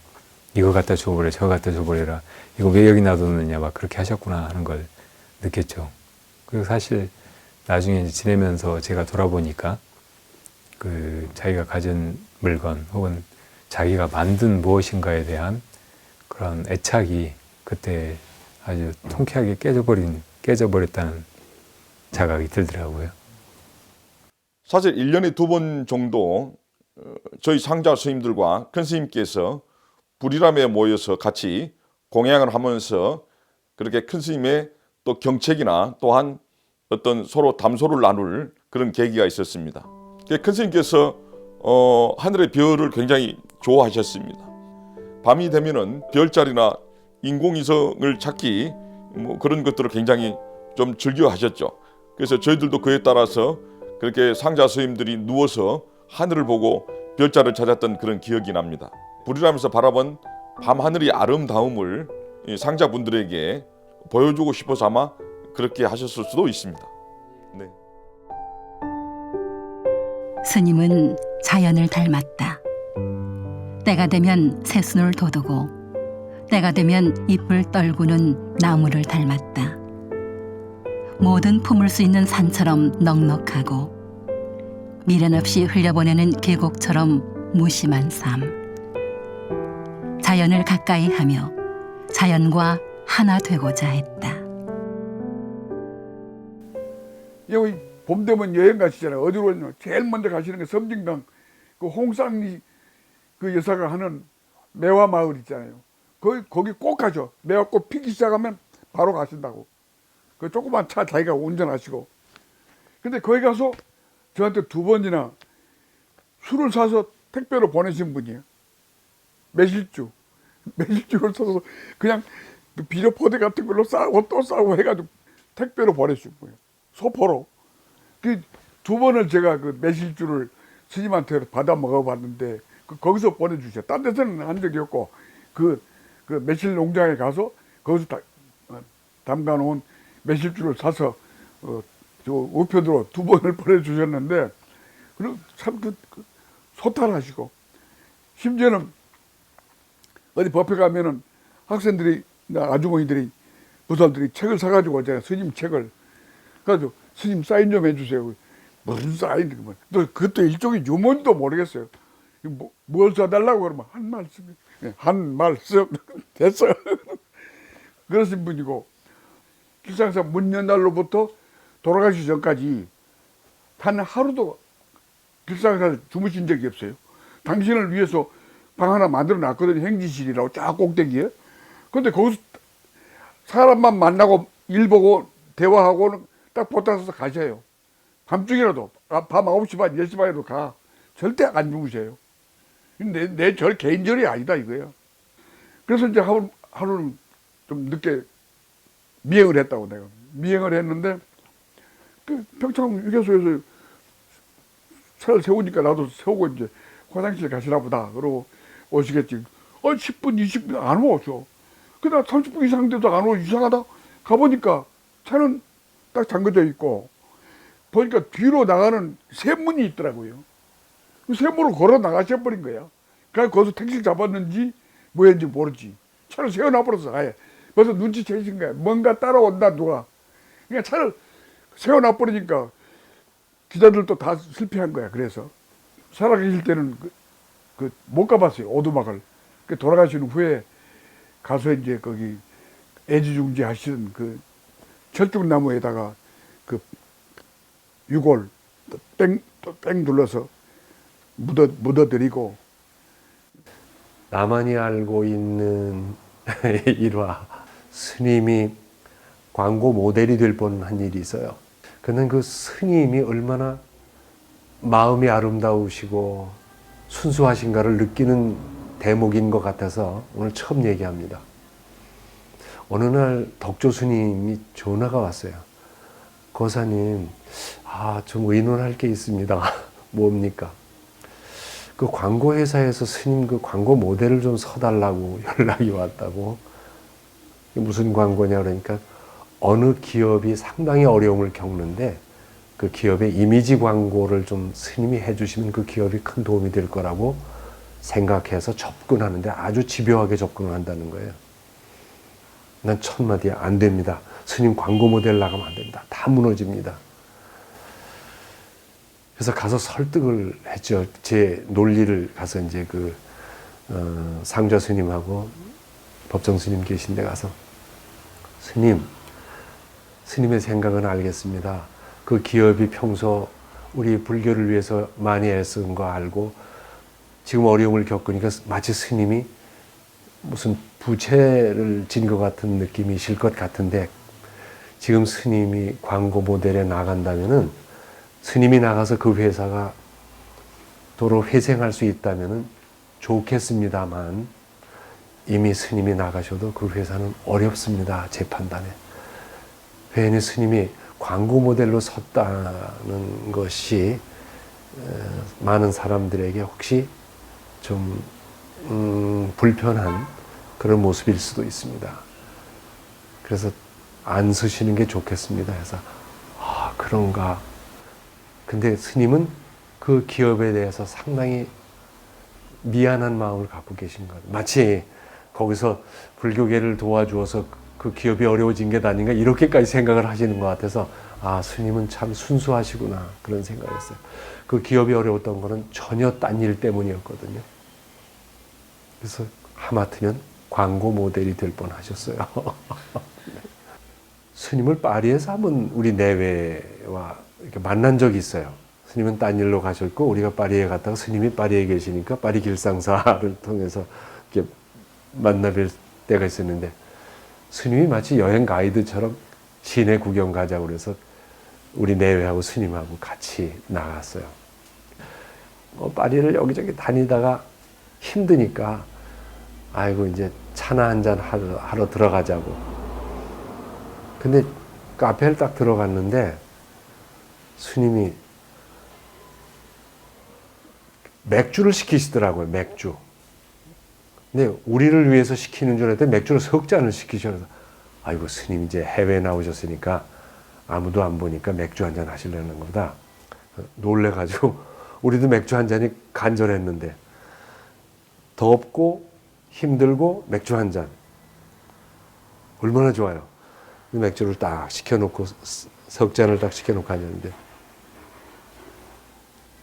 이거 갖다 줘버려, 저거 갖다 줘버려라. 이거 왜 여기 놔뒀느냐 막 그렇게 하셨구나 하는 걸 느꼈죠. 그리고 사실 나중에 이제 지내면서 제가 돌아보니까 그 자기가 가진 물건 혹은 자기가 만든 무엇인가에 대한 그런 애착이 그때 아주 통쾌하게 깨져버렸다는 자각이 들더라고요. 사실 1년에 2번 정도 저희 상자 스님들과 큰 스님께서 불이람에 모여서 같이 공양을 하면서 그렇게 큰 스님의 또 경책이나 또한 어떤 서로 담소를 나눌 그런 계기가 있었습니다. 큰 스님께서 하늘의 별을 굉장히 좋아하셨습니다. 밤이 되면은 별자리나 인공위성을 찾기 뭐 그런 것들을 굉장히 좀 즐겨 하셨죠. 그래서 저희들도 그에 따라서 그렇게 상자 스님들이 누워서 하늘을 보고 별자리를 찾았던 그런 기억이 납니다. 불이라면서 바라본 밤하늘의 아름다움을 이 상자분들에게 보여주고 싶어서 아마 그렇게 하셨을 수도 있습니다. 네. 스님은 자연을 닮았다. 때가 되면 새순을 돋우고 때가 되면 잎을 떨구는 나무를 닮았다. 모든 품을 수 있는 산처럼 넉넉하고 미련 없이 흘려보내는 계곡처럼 무심한 삶. 자연을 가까이 하며 자연과 하나 되고자 했다. 여기 봄 되면 여행 가시잖아요. 어디로 가냐? 제일 먼저 가시는 게 섬진강 그 홍상리 그 여사가 하는 매화 마을 있잖아요. 거기 꼭 가죠. 매화 꽃 피기 시작하면 바로 가신다고. 그 조그만 차 자기가 운전하시고. 근데 거기 가서 저한테 2번이나 술을 사서 택배로 보내신 분이에요. 매실주를 사서 그냥 그 비료 포대 같은 걸로 싸고 또 싸고 해가지고 택배로 보내신 거예요. 소포로. 그 2번을 제가 그 매실주를 스님한테 받아 먹어봤는데 거기서 보내주셔. 딴 데서는 한 적이 없고 그 매실 농장에 가서 거기서 담가놓은 매실주를 사서 저 우편으로 2번을 보내주셨는데 그리고 참 소탈하시고 심지어는 어디 법회 가면은 학생들이 아주머니들이 부사들이 책을 사가지고 오잖아요. 스님 책을. 그래가지고 스님 사인 좀 해주세요. 무슨 사인? 그것도 일종의 유머인도 모르겠어요. 뭘 써달라고 그러면 한 말씀 됐어요. 그러신 분이고 길상사 문 연 날로부터 돌아가시기 전까지 단 하루도 길상사를 주무신 적이 없어요. 당신을 위해서 방 하나 만들어 놨거든요. 행지실이라고 쫙 꼭대기에. 근데 거기서 사람만 만나고 일 보고 대화하고는 딱 보따서 가셔요. 밤중이라도 밤 9시 반, 10시 반에도 가. 절대 안 주무세요. 내 절 개인절이 아니다 이거예요. 그래서 이제 하루는 좀 늦게 미행을 했다고 내가. 미행을 했는데 그 평창 휴게소에서 차를 세우니까 나도 세우고 이제 화장실 가시나 보다. 그러고 오시겠지. 10분, 20분 안 오죠. 그다음 30분 이상 돼도 안 오고 이상하다. 가보니까 차는 딱 잠겨져 있고 보니까 뒤로 나가는 쇠문이 있더라고요. 그 쇠문으로 걸어 나가셔버린 거야. 그래서 거기서 택시를 잡았는지 뭐였는지 모르지. 차를 세워놔버렸어 아예. 그래서 눈치채신 거야. 뭔가 따라온다 누가. 그러니까 차를 세워놔버리니까 기자들도 다 실패한 거야. 그래서 살아계실 때는 못 가봤어요. 오두막을. 돌아가신 후에 가서 이제 거기 애지중지 하시는 그 철쭉나무에다가 그 유골 땡 둘러서 묻어드리고. 나만이 알고 있는 일화. 스님이 광고 모델이 될 뻔한 일이 있어요. 그는 그 스님이 얼마나 마음이 아름다우시고 순수하신가를 느끼는 대목인 것 같아서 오늘 처음 얘기합니다. 어느 날 덕조 스님이 전화가 왔어요. 거사님, 좀 의논할 게 있습니다. 뭡니까? 그 광고 회사에서 스님 그 광고 모델을 좀 서달라고 연락이 왔다고. 무슨 광고냐 그러니까 어느 기업이 상당히 어려움을 겪는데 그 기업의 이미지 광고를 좀 스님이 해주시면 그 기업이 큰 도움이 될 거라고 생각해서 접근하는데 아주 집요하게 접근을 한다는 거예요. 난 첫마디에 안 됩니다. 스님 광고 모델 나가면 안 됩니다. 다 무너집니다. 그래서 가서 설득을 했죠. 제 논리를 가서 이제 상좌 스님하고 법정 스님 계신 데 가서 스님의 생각은 알겠습니다. 그 기업이 평소 우리 불교를 위해서 많이 애쓴 거 알고 지금 어려움을 겪으니까 마치 스님이 무슨 부채를 진 것 같은 느낌이실 것 같은데, 지금 스님이 광고 모델에 나간다면은, 스님이 나가서 그 회사가 도로 회생할 수 있다면은 좋겠습니다만, 이미 스님이 나가셔도 그 회사는 어렵습니다, 제 판단에. 괜히 스님이 광고 모델로 섰다는 것이 많은 사람들에게 혹시 좀 불편한 그런 모습일 수도 있습니다. 그래서 안 서시는 게 좋겠습니다 해서, 아, 그런가. 근데 스님은 그 기업에 대해서 상당히 미안한 마음을 갖고 계신 거예요. 마치 거기서 불교계를 도와주어서 그 기업이 어려워진 게 아닌가 이렇게까지 생각을 하시는 것 같아서, 아, 스님은 참 순수하시구나 그런 생각을 했어요. 그 기업이 어려웠던 거는 전혀 딴 일 때문이었거든요. 그래서 하마터면 광고 모델이 될 뻔하셨어요. 스님을 파리에서 한번 우리 내외와 이렇게 만난 적이 있어요. 스님은 딴 일로 가셨고 우리가 파리에 갔다가 스님이 파리에 계시니까 파리 길상사를 통해서 이렇게 만나뵐 때가 있었는데, 스님이 마치 여행 가이드처럼 시내 구경 가자고 그래서 우리 내외하고 스님하고 같이 나갔어요. 파리를 여기저기 다니다가 힘드니까, 아이고 이제 차나 한잔 하러 들어가자고. 근데 카페를 딱 들어갔는데 스님이 맥주를 시키시더라고요, 맥주. 근데 우리를 위해서 시키는 줄 알았더니 맥주를 석 잔을 시키셔서, 아이고 스님 이제 해외에 나오셨으니까 아무도 안 보니까 맥주 한 잔 하시려는 거다. 놀래가지고 우리도 맥주 한 잔이 간절했는데, 덥고 힘들고 맥주 한 잔 얼마나 좋아요. 맥주를 딱 시켜놓고 석 잔을 딱 시켜놓고 앉았는데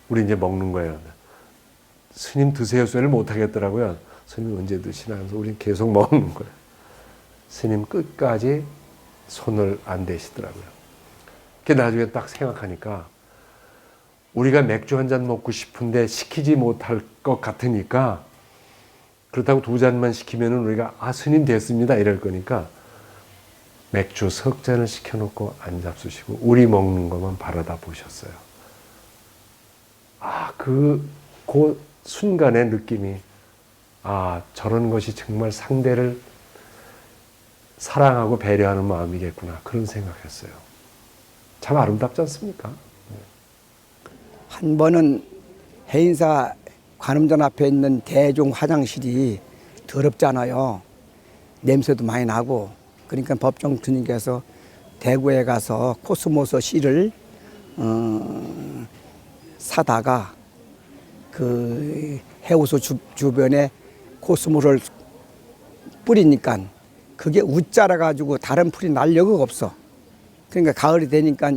우리 이제 먹는 거예요. 스님 드세요 소리를 못 하겠더라고요. 스님 언제 드시나 해서 우린 계속 먹는 거예요. 스님 끝까지 손을 안 대시더라고요. 그 나중에 딱 생각하니까 우리가 맥주 한 잔 먹고 싶은데 시키지 못할 것 같으니까, 그렇다고 두 잔만 시키면은 우리가 아 스님 됐습니다 이럴 거니까 맥주 석 잔을 시켜놓고 안 잡수시고 우리 먹는 것만 바라다 보셨어요. 아, 그 순간의 느낌이, 아, 저런 것이 정말 상대를 사랑하고 배려하는 마음이겠구나 그런 생각했어요. 참 아름답지 않습니까? 한 번은 해인사 관음전 앞에 있는 대종 화장실이 더럽잖아요. 냄새도 많이 나고. 그러니까 법정 스님께서 대구에 가서 코스모스 씨를 사다가 그 해우소 주변에 코스모스를 뿌리니까 그게 웃자라 가지고 다른 풀이 날 여유가 없어. 그러니까 가을이 되니까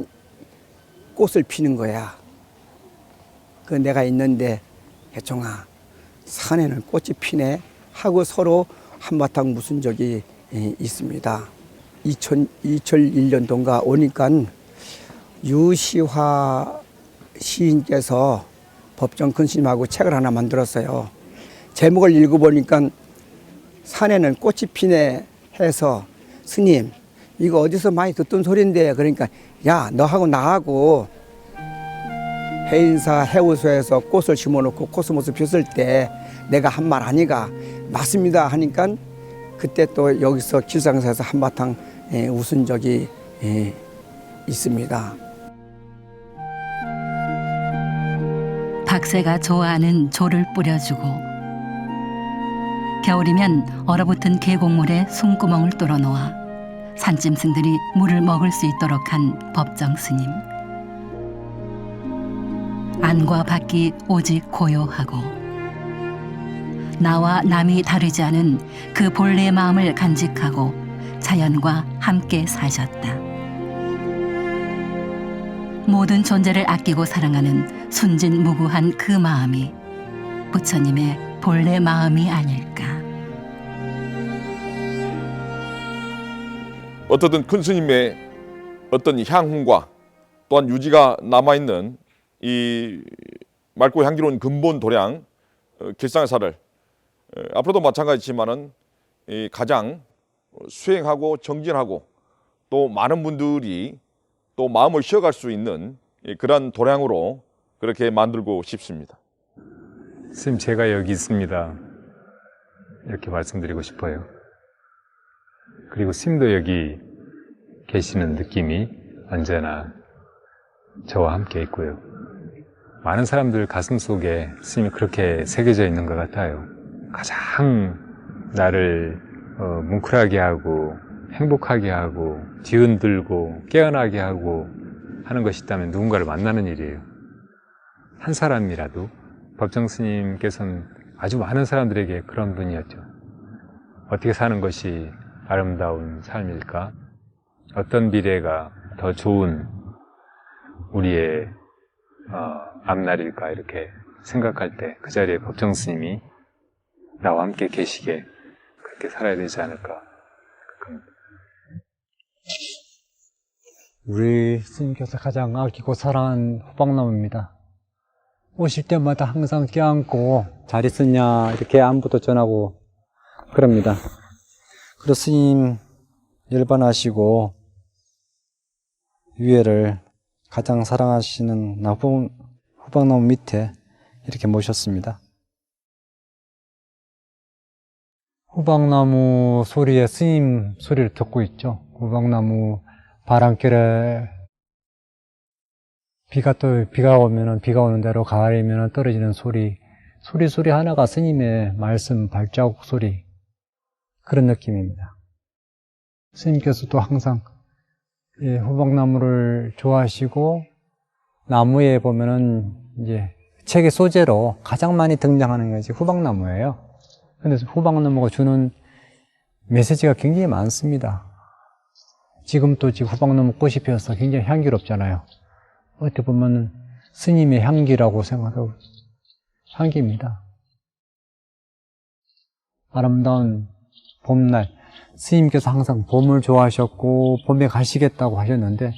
꽃을 피는 거야. 그 내가 있는데, 혜총아, 산에는 꽃이 피네 하고 서로 한바탕 무슨 적이 있습니다. 2001년도인가 오니까 유시화 시인께서 법정 큰 스님하고 책을 하나 만들었어요. 제목을 읽어보니까 산에는 꽃이 피네 해서, 스님 이거 어디서 많이 듣던 소리인데, 그러니까 야 너하고 나하고 해인사 해우소에서 꽃을 심어놓고 코스모스 폈을 때 내가 한 말 아니가, 맞습니다 하니까 그때 또 여기서 길상사에서 한바탕 웃은 적이 있습니다. 박새가 좋아하는 조를 뿌려주고, 겨울이면 얼어붙은 계곡물에 숨구멍을 뚫어놓아 산짐승들이 물을 먹을 수 있도록 한 법정 스님. 안과 밖이 오직 고요하고 나와 남이 다르지 않은 그 본래의 마음을 간직하고 자연과 함께 사셨다. 모든 존재를 아끼고 사랑하는 순진무구한 그 마음이 부처님의 본래 마음이 아닐까. 어떻든 큰 스님의 어떤 향훈과 또한 유지가 남아있는 이 맑고 향기로운 근본 도량 길상사를 앞으로도 마찬가지지만은 가장 수행하고 정진하고 또 많은 분들이 또 마음을 쉬어갈 수 있는 그런 도량으로 그렇게 만들고 싶습니다. 스님, 제가 여기 있습니다. 이렇게 말씀드리고 싶어요. 그리고 스님도 여기 계시는 느낌이 언제나 저와 함께 있고요. 많은 사람들 가슴 속에 스님이 그렇게 새겨져 있는 것 같아요. 가장 나를 뭉클하게 하고 행복하게 하고 뒤흔들고 깨어나게 하고 하는 것이 있다면 누군가를 만나는 일이에요. 한 사람이라도. 법정 스님께서는 아주 많은 사람들에게 그런 분이었죠. 어떻게 사는 것이 아름다운 삶일까? 어떤 미래가 더 좋은 우리의 앞날일까? 이렇게 생각할 때 그 자리에 법정 스님이 나와 함께 계시게 그렇게 살아야 되지 않을까? 우리 스님께서 가장 아끼고 사랑하는 호박나무입니다. 오실 때마다 항상 껴안고 잘 있었냐 이렇게 안부도 전하고 그럽니다. 그리고 스님 열반하시고 위에를 가장 사랑하시는 호박나무 밑에 이렇게 모셨습니다. 호박나무 소리에 스님 소리를 듣고 있죠. 호박나무 바람결에 비가 오면은 비가 오는 대로 가을이면은 떨어지는 소리 하나가 스님의 말씀 발자국 소리, 그런 느낌입니다. 스님께서도 항상 호박나무를 좋아하시고, 나무에 보면은 이제 책의 소재로 가장 많이 등장하는 것이 호박나무예요. 근데 호박나무가 주는 메시지가 굉장히 많습니다. 지금 호박나무 꽃이 피어서 굉장히 향기롭잖아요. 어떻게 보면 스님의 향기라고 생각하고 향기입니다. 아름다운 봄날, 스님께서 항상 봄을 좋아하셨고 봄에 가시겠다고 하셨는데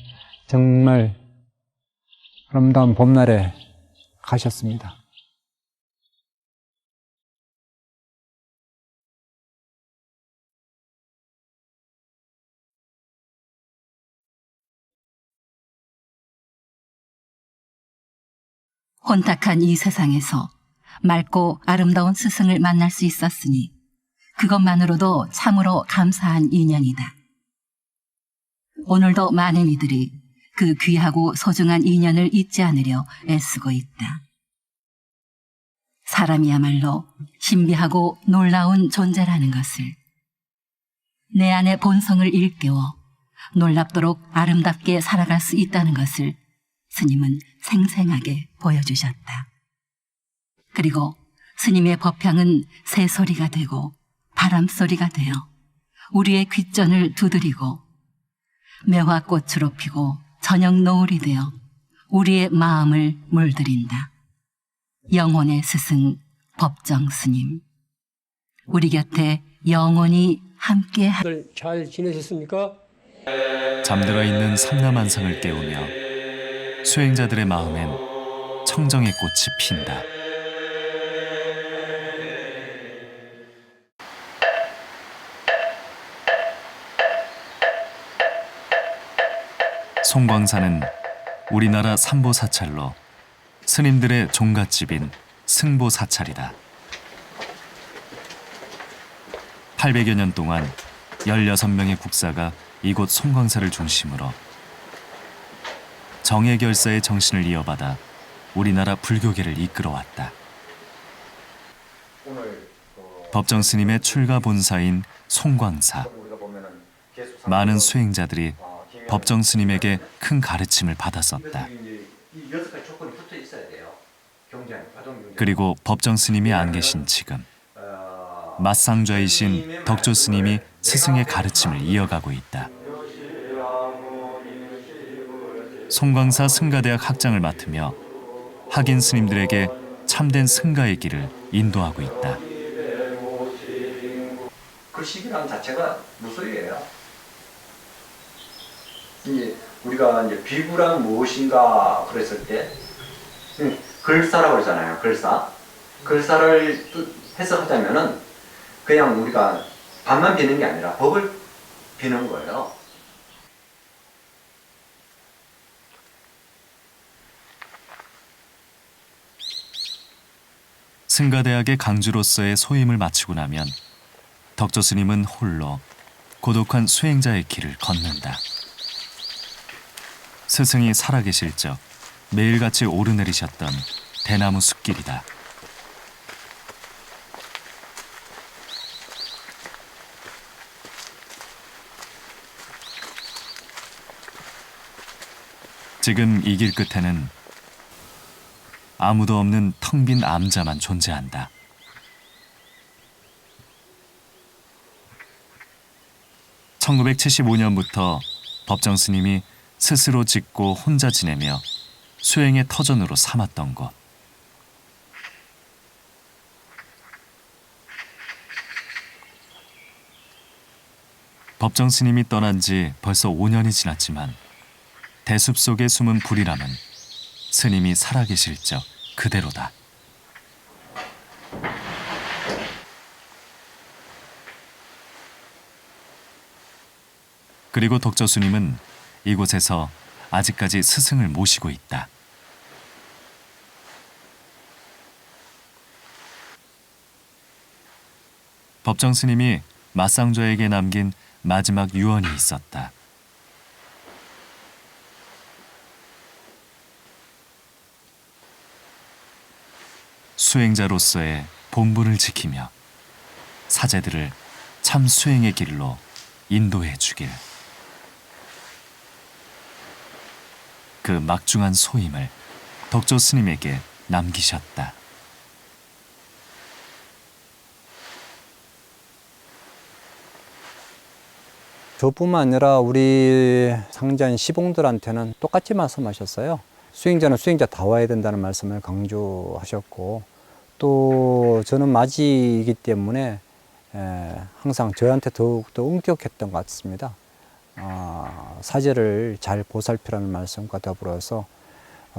정말 아름다운 봄날에 가셨습니다. 혼탁한 이 세상에서 맑고 아름다운 스승을 만날 수 있었으니 그것만으로도 참으로 감사한 인연이다. 오늘도 많은 이들이 그 귀하고 소중한 인연을 잊지 않으려 애쓰고 있다. 사람이야말로 신비하고 놀라운 존재라는 것을, 내 안의 본성을 일깨워 놀랍도록 아름답게 살아갈 수 있다는 것을 스님은 생생하게 보여주셨다. 그리고 스님의 법향은 새소리가 되고 바람소리가 되어 우리의 귓전을 두드리고 매화꽃으로 피고 저녁 노을이 되어 우리의 마음을 물들인다. 영혼의 스승 법정 스님, 우리 곁에 영원히 함께 잘 지내셨습니까? 잠들어 있는 삼라만상을 깨우며 수행자들의 마음엔 청정의 꽃이 핀다. 송광사는 우리나라 삼보사찰로 스님들의 종갓집인 승보사찰이다. 800여 년 동안 16명의 국사가 이곳 송광사를 중심으로 정예결사의 정신을 이어받아 우리나라 불교계를 이끌어왔다. 법정 스님의 출가 본사인 송광사. 많은 수행자들이 법정 스님에게 큰 가르침을 받았었다. 그리고 법정 스님이 안 계신 지금 맞상좌이신 덕조 스님이 스승의 가르침을 이어가고 있다. 송광사 승가대학 학장을 맡으며 학인 스님들에게 참된 승가의 길을 인도하고 있다. 글씨기란 자체가 무소유예요. 이제 우리가 이제 비구란 무엇인가 그랬을 때 글사라고 그러잖아요. 글사를 해석하자면은 그냥 우리가 반만 비는 게 아니라 법을 비는 거예요. 승가대학의 강주로서의 소임을 마치고 나면 덕조 스님은 홀로 고독한 수행자의 길을 걷는다. 스승이 살아계실 적 매일같이 오르내리셨던 대나무 숲길이다. 지금 이 길 끝에는 아무도 없는 텅 빈 암자만 존재한다. (1975년부터) 법정 스님이 스스로 짓고 혼자 지내며 수행의 터전으로 삼았던 곳. 법정 스님이 떠난 지 벌써 5년이 지났지만 대숲 속에 숨은 불이람은 스님이 살아계실 적 그대로다. 그리고 덕조 스님은 이곳에서 아직까지 스승을 모시고 있다. 법정 스님이 맞상좌에게 남긴 마지막 유언이 있었다. 수행자로서의 본분을 지키며 사제들을 참 수행의 길로 인도해 주길. 그 막중한 소임을 덕조 스님에게 남기셨다. 저뿐만 아니라 우리 상전 시봉들한테는 똑같이 말씀하셨어요. 수행자는 수행자다워야 된다는 말씀을 강조하셨고, 또 저는 맞이이기 때문에 항상 저한테 더욱더 엄격했던 것 같습니다. 사제를 잘 보살피라는 말씀과 더불어서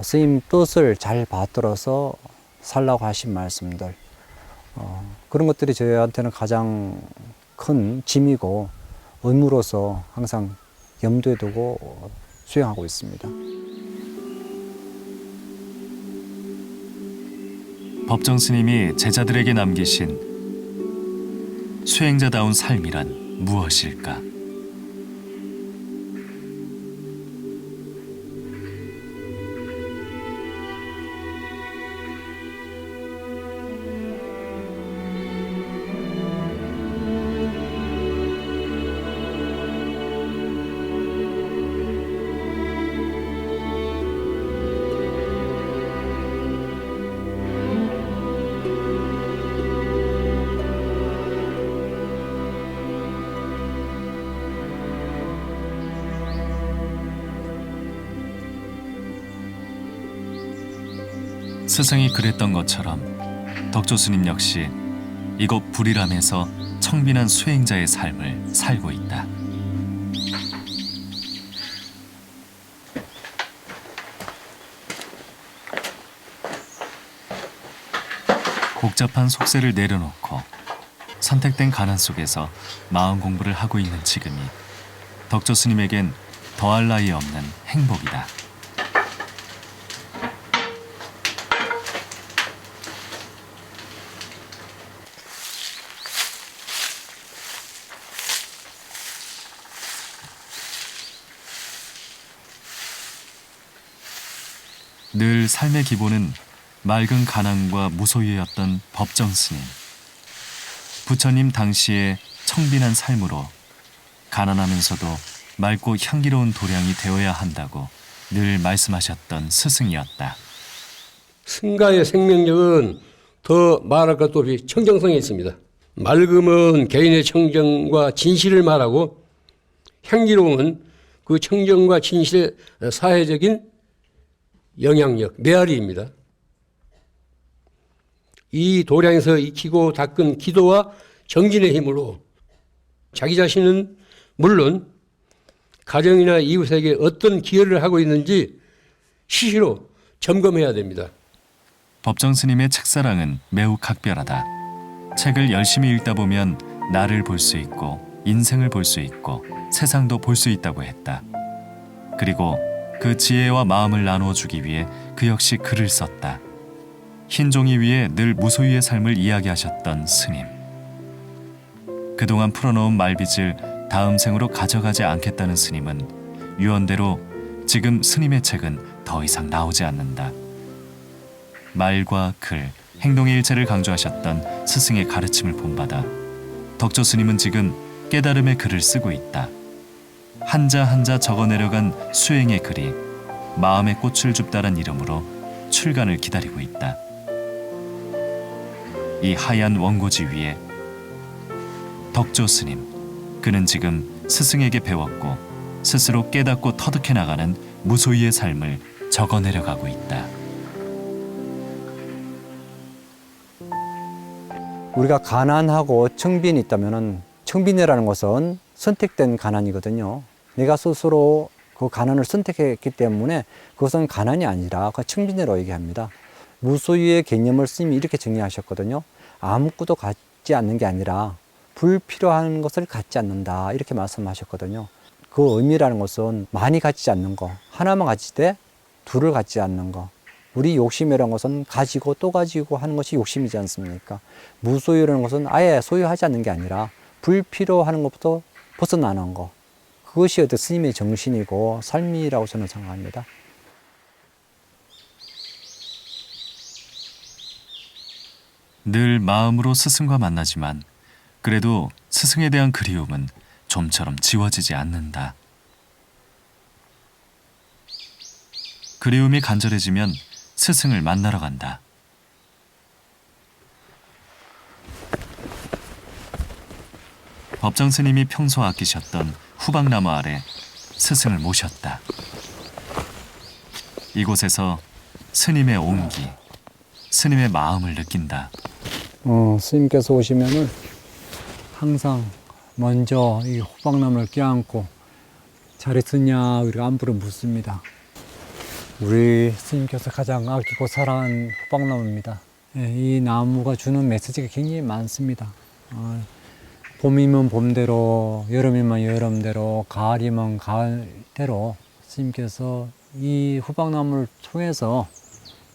스님 뜻을 잘 받들어서 살라고 하신 말씀들, 그런 것들이 저한테는 가장 큰 짐이고 의무로서 항상 염두에 두고 수행하고 있습니다. 법정 스님이 제자들에게 남기신 수행자다운 삶이란 무엇일까? 스승이 그랬던 것처럼 덕조 스님 역시 이곳 불이람에서 청빈한 수행자의 삶을 살고 있다. 복잡한 속세를 내려놓고 선택된 가난 속에서 마음 공부를 하고 있는 지금이 덕조 스님에겐 더할 나위 없는 행복이다. 늘 삶의 기본은 맑은 가난과 무소유였던 법정 스님. 부처님 당시의 청빈한 삶으로 가난하면서도 맑고 향기로운 도량이 되어야 한다고 늘 말씀하셨던 스승이었다. 승가의 생명력은 더 말할 것도 없이 청정성이 있습니다. 맑음은 개인의 청정과 진실을 말하고, 향기로움은 그 청정과 진실의 사회적인 영향력, 메아리입니다. 이 도량에서 익히고 닦은 기도와 정진의 힘으로 자기 자신은 물론 가정이나 이웃에게 어떤 기여를 하고 있는지 시시로 점검해야 됩니다. 법정 스님의 책사랑은 매우 각별하다. 책을 열심히 읽다 보면 나를 볼 수 있고 인생을 볼 수 있고 세상도 볼 수 있다고 했다. 그리고 그 지혜와 마음을 나누어 주기 위해 그 역시 글을 썼다. 흰 종이 위에 늘 무소유의 삶을 이야기하셨던 스님. 그동안 풀어놓은 말빚을 다음 생으로 가져가지 않겠다는 스님은 유언대로 지금 스님의 책은 더 이상 나오지 않는다. 말과 글, 행동의 일체를 강조하셨던 스승의 가르침을 본받아 덕조 스님은 지금 깨달음의 글을 쓰고 있다. 한자 한자 적어내려간 수행의 글이 마음의 꽃을 줍다란 이름으로 출간을 기다리고 있다. 이 하얀 원고지 위에 덕조 스님, 그는 지금 스승에게 배웠고 스스로 깨닫고 터득해 나가는 무소유의 삶을 적어내려가고 있다. 우리가 가난하고 청빈이 있다면은 청빈이라는 것은 선택된 가난이거든요. 내가 스스로 그 가난을 선택했기 때문에 그것은 가난이 아니라 그 청빈이라고 얘기합니다. 무소유의 개념을 스님이 이렇게 정리하셨거든요. 아무것도 갖지 않는 게 아니라 불필요한 것을 갖지 않는다, 이렇게 말씀하셨거든요. 그 의미라는 것은 많이 갖지 않는 거, 하나만 가질 때 둘을 갖지 않는 거. 우리 욕심이라는 것은 가지고 또 가지고 하는 것이 욕심이지 않습니까? 무소유라는 것은 아예 소유하지 않는 게 아니라 불필요한 것부터 벗어나는 거. 그것이 어떤 스님의 정신이고 삶이라고 저는 생각합니다. 늘 마음으로 스승과 만나지만 그래도 스승에 대한 그리움은 좀처럼 지워지지 않는다. 그리움이 간절해지면 스승을 만나러 간다. 법정 스님이 평소 아끼셨던 후박나무 아래 스승을 모셨다. 이곳에서 스님의 온기, 스님의 마음을 느낀다. 스님께서 오시면은 항상 먼저 이 호박나무를 껴안고 잘했느냐 우리가 안부를 묻습니다. 우리 스님께서 가장 아끼고 사랑하는 호박나무입니다. 이 나무가 주는 메시지가 굉장히 많습니다. 봄이면 봄대로, 여름이면 여름대로, 가을이면 가을대로 스님께서 이 호박나무를 통해서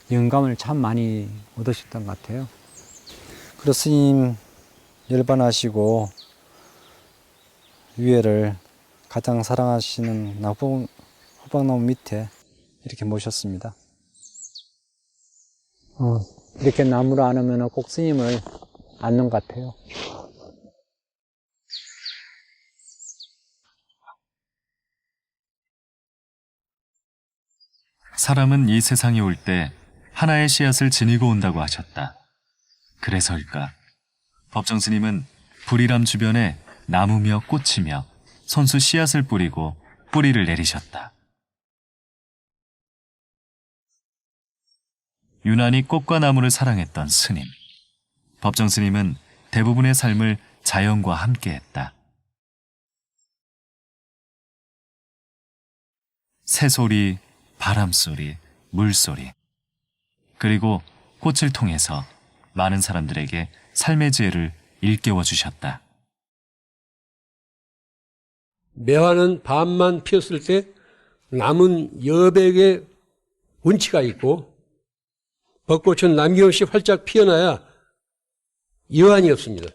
영감을 참 많이 얻으셨던 것 같아요. 그래서 스님 열반하시고 위에를 가장 사랑하시는 호박나무 밑에 이렇게 모셨습니다. 이렇게 나무를 안으면 꼭 스님을 안는 것 같아요. 사람은 이 세상에 올 때 하나의 씨앗을 지니고 온다고 하셨다. 그래서일까? 법정 스님은 불이람 주변에 나무며 꽃이며 손수 씨앗을 뿌리고 뿌리를 내리셨다. 유난히 꽃과 나무를 사랑했던 스님. 법정 스님은 대부분의 삶을 자연과 함께했다. 새소리, 바람소리, 물소리, 그리고 꽃을 통해서 많은 사람들에게 삶의 지혜를 일깨워 주셨다. 매화는 밤만 피었을 때 남은 여백의 운치가 있고 벚꽃은 남김없이 활짝 피어나야 여한이 없습니다.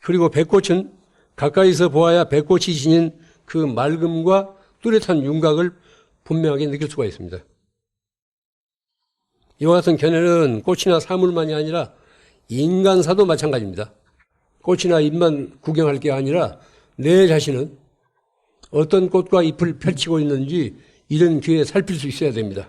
그리고 백꽃은 가까이서 보아야 백꽃이 지닌 그 맑음과 뚜렷한 윤곽을 분명하게 느낄 수가 있습니다. 이와 같은 견해는 꽃이나 사물만이 아니라 인간사도 마찬가지입니다. 꽃이나 잎만 구경할 게 아니라 내 자신은 어떤 꽃과 잎을 펼치고 있는지 이런 기회에 살필 수 있어야 됩니다.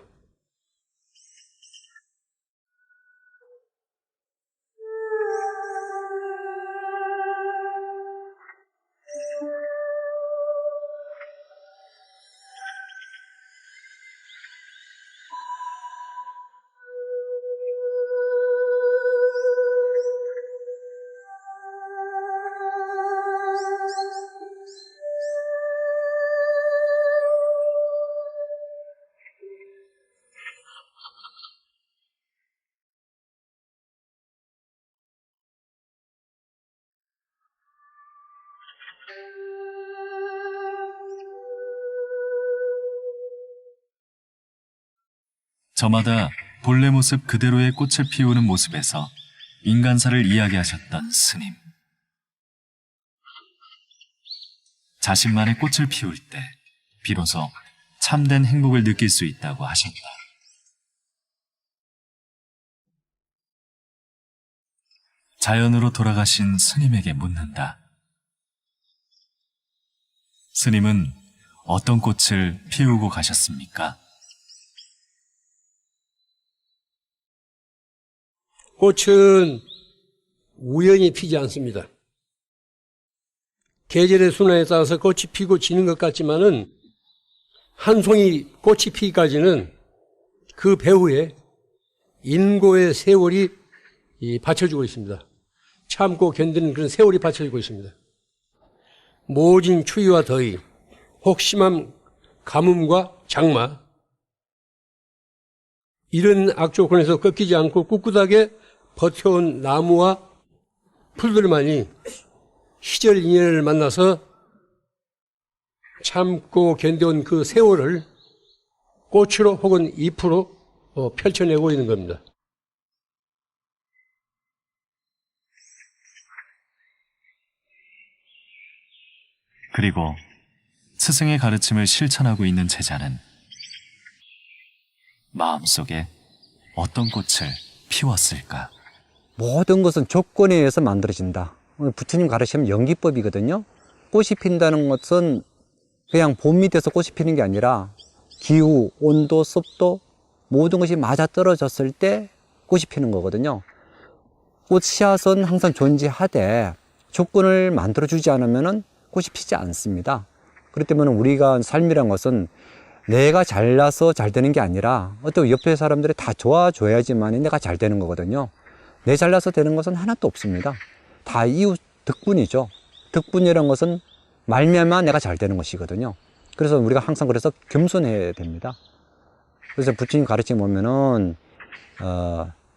저마다 본래 모습 그대로의 꽃을 피우는 모습에서 인간사를 이야기하셨던 스님. 자신만의 꽃을 피울 때 비로소 참된 행복을 느낄 수 있다고 하신다. 자연으로 돌아가신 스님에게 묻는다. 스님은 어떤 꽃을 피우고 가셨습니까? 꽃은 우연히 피지 않습니다. 계절의 순환에 따라서 꽃이 피고 지는 것 같지만은 한 송이 꽃이 피기까지는 그 배후에 인고의 세월이 받쳐주고 있습니다. 참고 견디는 그런 세월이 받쳐주고 있습니다. 모진 추위와 더위, 혹심한 가뭄과 장마, 이런 악조건에서 꺾이지 않고 꿋꿋하게 버텨온 나무와 풀들만이 시절 인연을 만나서 참고 견뎌온 그 세월을 꽃으로 혹은 잎으로 펼쳐내고 있는 겁니다. 그리고 스승의 가르침을 실천하고 있는 제자는 마음속에 어떤 꽃을 피웠을까? 모든 것은 조건에 의해서 만들어진다. 부처님 가르치면 연기법이거든요. 꽃이 핀다는 것은 그냥 봄 밑에서 꽃이 피는 게 아니라 기후, 온도, 습도 모든 것이 맞아 떨어졌을 때 꽃이 피는 거거든요. 꽃씨앗은 항상 존재하되 조건을 만들어주지 않으면 꽃이 피지 않습니다. 그렇기 때문에 우리가 삶이란 것은 내가 잘나서 잘 되는 게 아니라 어떤 옆에 사람들이 다 도와줘야지만 내가 잘 되는 거거든요. 내 잘나서 되는 것은 하나도 없습니다. 다 이웃 덕분이죠. 덕분이라는 것은 말미암아 내가 잘 되는 것이거든요. 그래서 우리가 항상 그래서 겸손해야 됩니다. 그래서 부처님 가르침 보면은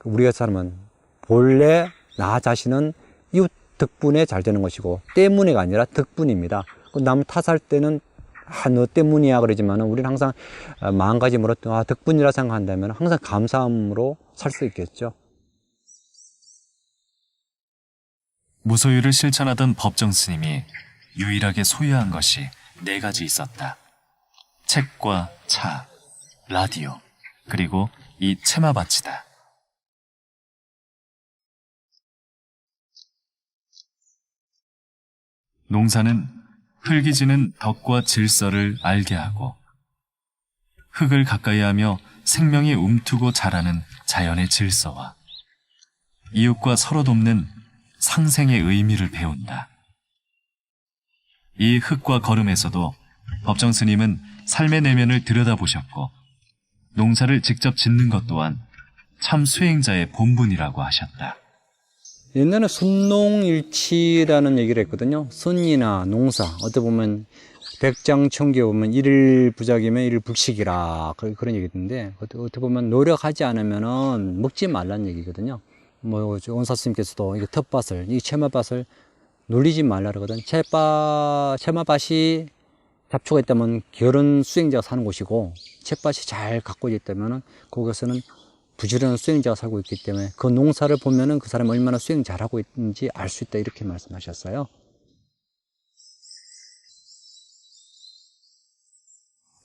우리가 사람은 본래 나 자신은 이웃 덕분에 잘 되는 것이고 때문에가 아니라 덕분입니다. 남 탓할 때는 너 때문이야 그러지만 우리는 항상 마음가짐으로 덕분이라 생각한다면 항상 감사함으로 살 수 있겠죠. 무소유를 실천하던 법정 스님이 유일하게 소유한 것이 4가지 있었다. 책과 차, 라디오, 그리고 이 채마밭이다. 농사는 흙이 지는 덕과 질서를 알게 하고 흙을 가까이 하며 생명이 움트고 자라는 자연의 질서와 이웃과 서로 돕는 상생의 의미를 배운다. 이 흙과 걸음에서도 법정 스님은 삶의 내면을 들여다보셨고 농사를 직접 짓는 것 또한 참 수행자의 본분이라고 하셨다. 옛날에 순농일치라는 얘기를 했거든요. 순이나 농사, 어떻게 보면 백장청기에 보면 일일부작이면 일일불식이라 그런 얘기인데 어떻게 보면 노력하지 않으면 먹지 말라는 얘기거든요. 뭐 원사 스님께서도 이 텃밭을, 이 채마밭을 놀리지 말라 그러거든. 채마밭이 잡초가 있다면 결혼 수행자가 사는 곳이고 채밭이 잘 가꾸어져 있다면 거기서는 부지런한 수행자가 살고 있기 때문에 그 농사를 보면은 그 사람이 얼마나 수행 잘하고 있는지 알 수 있다 이렇게 말씀하셨어요.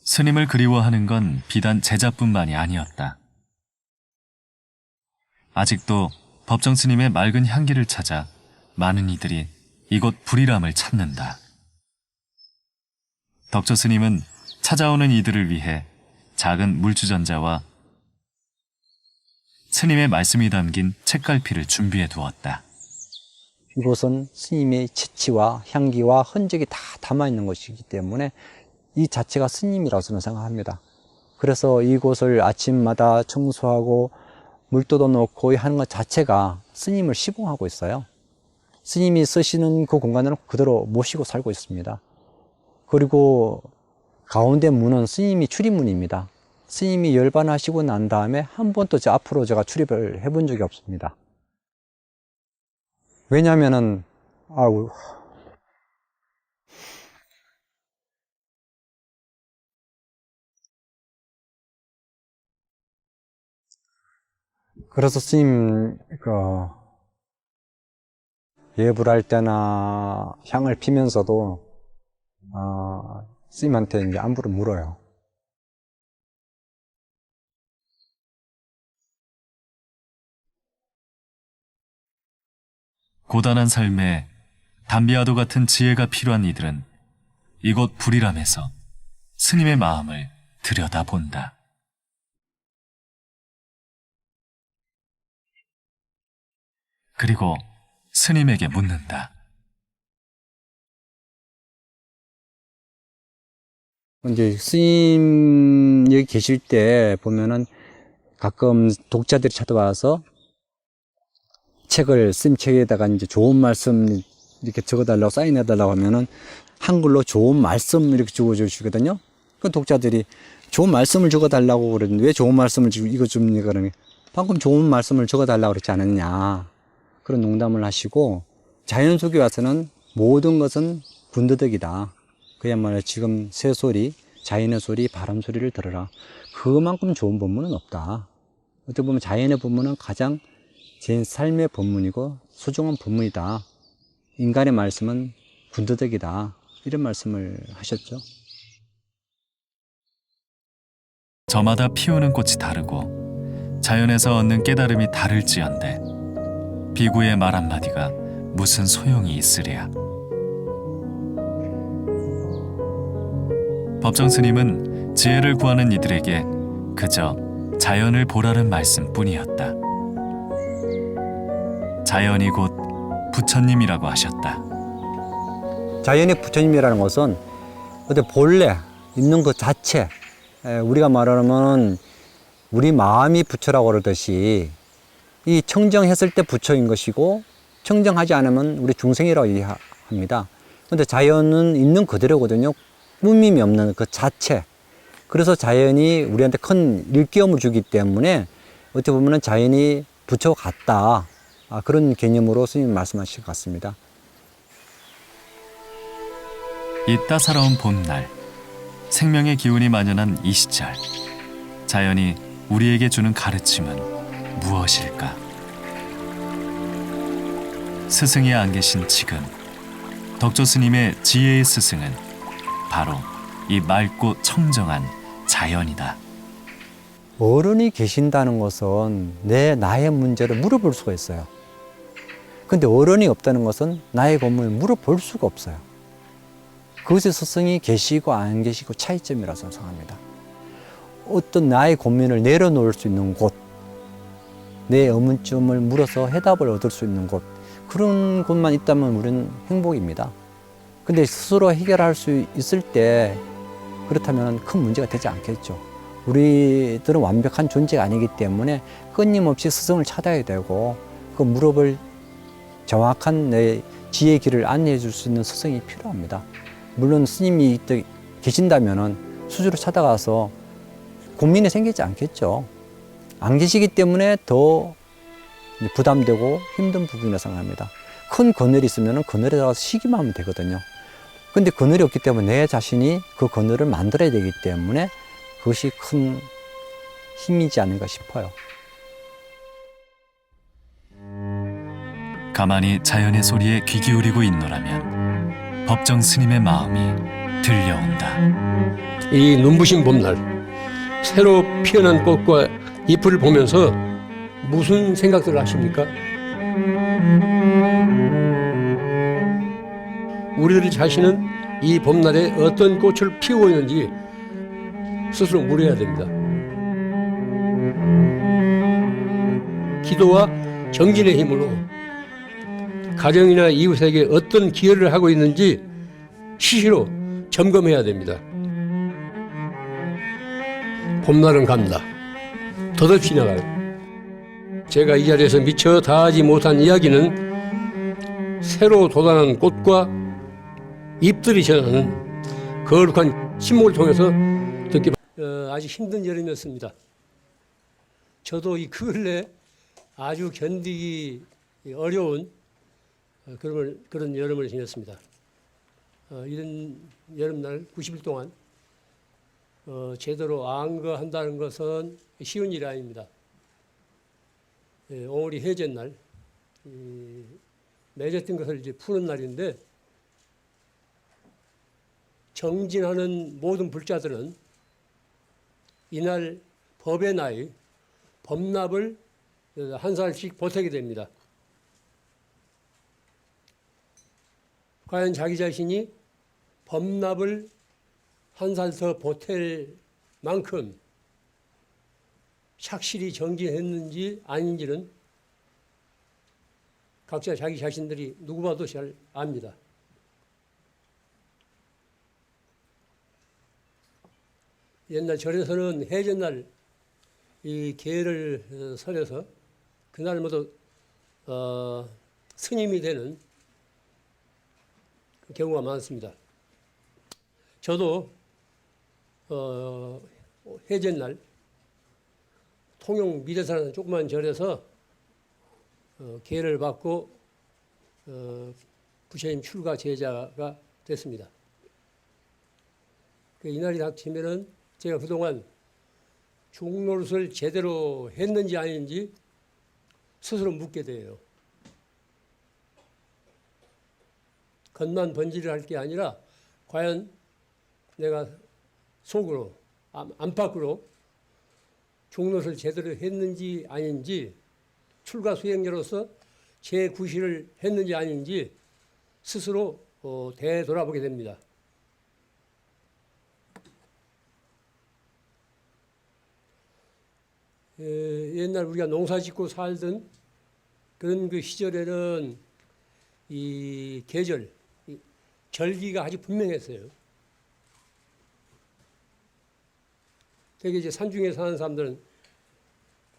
스님을 그리워하는 건 비단 제자뿐만이 아니었다. 아직도 법정 스님의 맑은 향기를 찾아 많은 이들이 이곳 불이람을 찾는다. 덕조 스님은 찾아오는 이들을 위해 작은 물주전자와 스님의 말씀이 담긴 책갈피를 준비해 두었다. 이곳은 스님의 치치와 향기와 흔적이 다 담아있는 곳이기 때문에 이 자체가 스님이라고 저는 생각합니다. 그래서 이곳을 아침마다 청소하고 물도도 넣고 하는 것 자체가 스님을 시봉하고 있어요. 스님이 쓰시는 그 공간을 그대로 모시고 살고 있습니다. 그리고 가운데 문은 스님이 출입문입니다. 스님이 열반하시고 난 다음에 한 번도 앞으로 제가 출입을 해본 적이 없습니다. 왜냐하면은 그래서 스님 예불 할 때나 향을 피면서도 스님한테 이제 안부를 물어요. 고단한 삶에 담비아도 같은 지혜가 필요한 이들은 이곳 불이람에서 스님의 마음을 들여다본다. 그리고 스님에게 묻는다. 이제 스님 여기 계실 때 보면은 가끔 독자들이 찾아와서 책을 스님 책에다가 이제 좋은 말씀 이렇게 적어달라고 사인해달라고 하면은 한글로 좋은 말씀 이렇게 적어주시거든요. 그 독자들이 좋은 말씀을 적어달라고 그러는데 왜 좋은 말씀을 이거 줍니까? 그러니 방금 좋은 말씀을 적어달라고 그랬지 않았냐. 그런 농담을 하시고 자연 속에 와서는 모든 것은 군더더기다. 그야말로 지금 새소리, 자연의 소리, 바람 소리를 들어라. 그만큼 좋은 법문은 없다. 어떻게 보면 자연의 법문은 가장 제 삶의 법문이고 소중한 법문이다. 인간의 말씀은 군더더기다. 이런 말씀을 하셨죠. 저마다 피우는 꽃이 다르고 자연에서 얻는 깨달음이 다를지언데 비구의 말 한마디가 무슨 소용이 있으랴. 법정 스님은 지혜를 구하는 이들에게 그저 자연을 보라는 말씀뿐이었다. 자연이 곧 부처님이라고 하셨다. 자연의 부처님이라는 것은 어때 본래 있는 것 자체, 우리가 말하면 우리 마음이 부처라고 그러듯이 이 청정했을 때 부처인 것이고 청정하지 않으면 우리 중생이라고 얘기합니다. 그런데 자연은 있는 그대로거든요. 꾸밈이 없는 그 자체. 그래서 자연이 우리한테 큰 일깨움을 주기 때문에 어떻게 보면 자연이 부처 같다. 그런 개념으로 스님이 말씀하신 것 같습니다. 이 따사로운 봄날, 생명의 기운이 만연한 이 시절, 자연이 우리에게 주는 가르침은 무엇일까? 스승이 안 계신 지금, 덕조 스님의 지혜의 스승은 바로 이 맑고 청정한 자연이다. 어른이 계신다는 것은 나의 문제를 물어볼 수가 있어요. 근데 어른이 없다는 것은 나의 고민을 물어볼 수가 없어요. 그것이 스승이 계시고 안 계시고 차이점이라고 생각합니다. 어떤 나의 고민을 내려놓을 수 있는 곳, 내 의문점을 물어서 해답을 얻을 수 있는 곳, 그런 곳만 있다면 우리는 행복입니다. 근데 스스로 해결할 수 있을 때 그렇다면 큰 문제가 되지 않겠죠. 우리들은 완벽한 존재가 아니기 때문에 끊임없이 스승을 찾아야 되고 그 무릎을 정확한 내 지혜의 길을 안내해 줄 수 있는 스승이 필요합니다. 물론 스님이 계신다면 수주로 찾아가서 고민이 생기지 않겠죠. 안 계시기 때문에 더 부담되고 힘든 부분이라고 생각합니다. 큰 그늘이 있으면 그늘에 들어가서 쉬기만 하면 되거든요. 근데 그늘이 없기 때문에 내 자신이 그 그늘을 만들어야 되기 때문에 그것이 큰 힘이지 않은가 싶어요. 가만히 자연의 소리에 귀 기울이고 있노라면 법정 스님의 마음이 들려온다. 이 눈부신 봄날, 새로 피어난 꽃과 잎을 보면서 무슨 생각들을 하십니까? 우리들 자신은 이 봄날에 어떤 꽃을 피우고 있는지 스스로 물어야 됩니다. 기도와 정진의 힘으로 가정이나 이웃에게 어떤 기여를 하고 있는지 시시로 점검해야 됩니다. 봄날은 간다. 덧없이 지나가요. 제가 이 자리에서 미처 다하지 못한 이야기는 새로 돋아난 꽃과 잎들이 전하는 거룩한 침묵을 통해서 듣기 아주 힘든 여름이었습니다. 저도 이 근래 아주 견디기 어려운 그런 여름을 지냈습니다. 이런 여름날 90일 동안 제대로 안거한다는 것은 쉬운 일이 아닙니다. 옹월이 해제날, 맺었던 것을 이제 푸는 날인데, 정진하는 모든 불자들은 이날 법의 나이, 법납을 한 살씩 보태게 됩니다. 과연 자기 자신이 법납을 한 살 더 보탤 만큼 착실히 정진했는지 아닌지는 각자 자기 자신들이 누구 봐도 잘 압니다. 옛날 절에서는 해전날 이 계를 설해서 그날 모두 스님이 되는 경우가 많습니다. 저도 해전날 통영 미대사라는 조그만 절에서 계를 받고 부처님 출가 제자가 됐습니다. 이날이 닥치면은 제가 그동안 중노릇을 제대로 했는지 아닌지 스스로 묻게 돼요. 겉만 번지를 할 게 아니라 과연 내가 속으로, 안팎으로 중노릇을 제대로 했는지 아닌지, 출가 수행자로서 제 구실을 했는지 아닌지 스스로 되돌아보게 됩니다. 옛날 우리가 농사 짓고 살던 그런 그 시절에는 이 계절, 이 절기가 아주 분명했어요. 되게 이제 산중에 사는 사람들은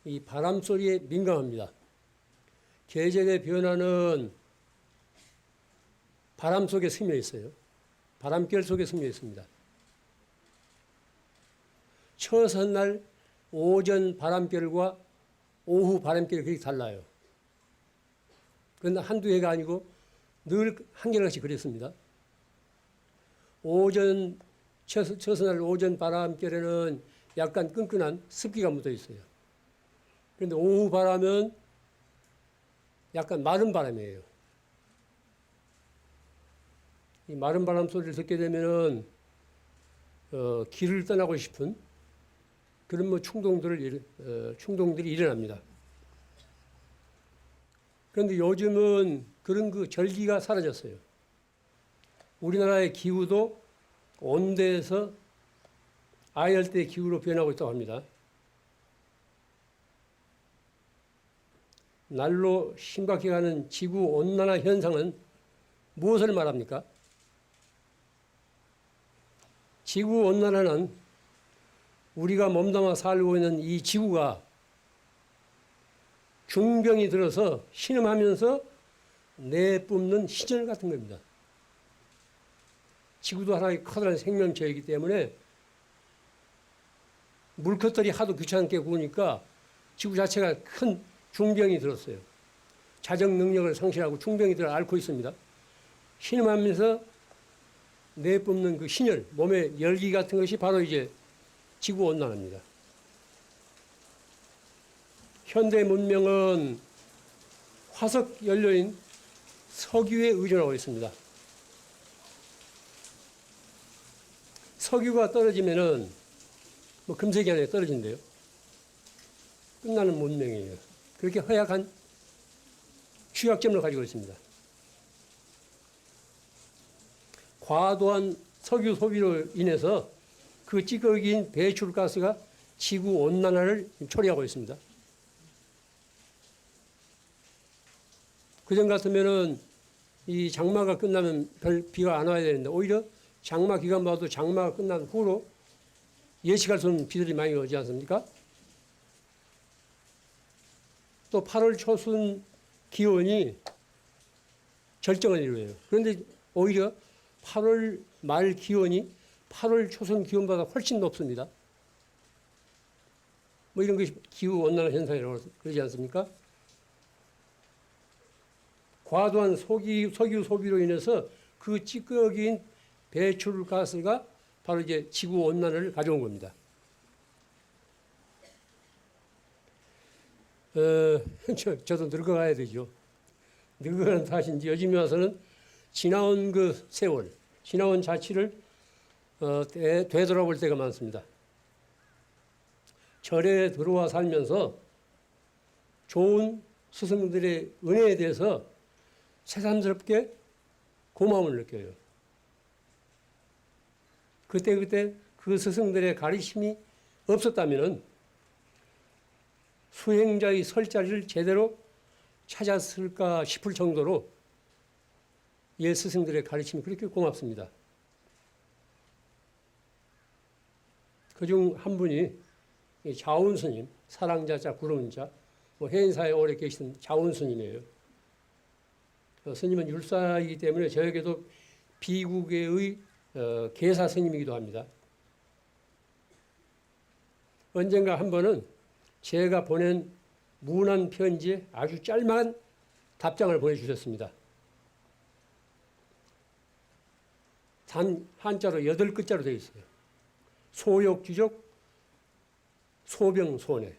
이 바람 소리에 민감합니다. 계절의 변화는 바람 속에 스며 있어요. 바람결 속에 스며 있습니다. 처선날 오전 바람결과 오후 바람결이 그렇게 달라요. 그런데 한두 해가 아니고 늘 한결같이 그랬습니다. 처선날 오전 바람결에는 약간 끈끈한 습기가 묻어 있어요. 그런데 오후 바람은 약간 마른 바람이에요. 이 마른 바람 소리를 듣게 되면은 길을 떠나고 싶은 그런 뭐 충동들이 일어납니다. 그런데 요즘은 그런 그 절기가 사라졌어요. 우리나라의 기후도 온대에서 아열대 기후로 변하고 있다고 합니다. 날로 심각해가는 지구온난화 현상은 무엇을 말합니까? 지구온난화는 우리가 몸담아 살고 있는 이 지구가 중병이 들어서 신음하면서 내뿜는 신열 같은 겁니다. 지구도 하나의 커다란 생명체이기 때문에 물것들이 하도 귀찮게 구우니까 지구 자체가 큰 중병이 들었어요. 자정 능력을 상실하고 중병이 들어 앓고 있습니다. 신음하면서 내뿜는 그 신열, 몸의 열기 같은 것이 바로 이제 지구온난화입니다. 현대 문명은 화석 연료인 석유에 의존하고 있습니다. 석유가 떨어지면은 뭐 금세기 안에 떨어진대요. 끝나는 문명이에요. 그렇게 허약한 취약점을 가지고 있습니다. 과도한 석유 소비로 인해서 그 찌꺼기인 배출가스가 지구 온난화를 초래하고 있습니다. 그전 같으면은 이 장마가 끝나면 별 비가 안 와야 되는데 오히려 장마 기간 봐도 장마가 끝난 후로 예측할 수 없는 비들이 많이 오지 않습니까? 또 8월 초순 기온이 절정을 이루어요. 그런데 오히려 8월 말 기온이 8월 초순 기온보다 훨씬 높습니다. 뭐 이런 것이 기후온난화 현상이라고 그러지 않습니까? 과도한 석유 소비로 인해서 그 찌꺼기인 배출가스가 바로 이제 지구온난화를 가져온 겁니다. 저도 늙어가야 되죠. 늙어가는 탓인지 요즘에 와서는 지나온 그 세월, 지나온 자취를 되돌아볼 때가 많습니다. 절에 들어와 살면서 좋은 스승들의 은혜에 대해서 새삼스럽게 고마움을 느껴요. 그때 그 스승들의 가르침이 없었다면 수행자의 설 자리를 제대로 찾았을까 싶을 정도로 옛 스승들의 가르침이 그렇게 고맙습니다. 그중 한 분이 자운 스님, 사랑자자 구르는 자, 해인사에 오래 계시던 자운 스님이에요. 스님은 율사이기 때문에 저에게도 비국의 계사 스님이기도 합니다. 언젠가 한 번은 제가 보낸 문안 편지에 아주 짤막한 답장을 보내주셨습니다. 단 한자로 8글자로 되어 있어요. 소욕주족, 소병소내.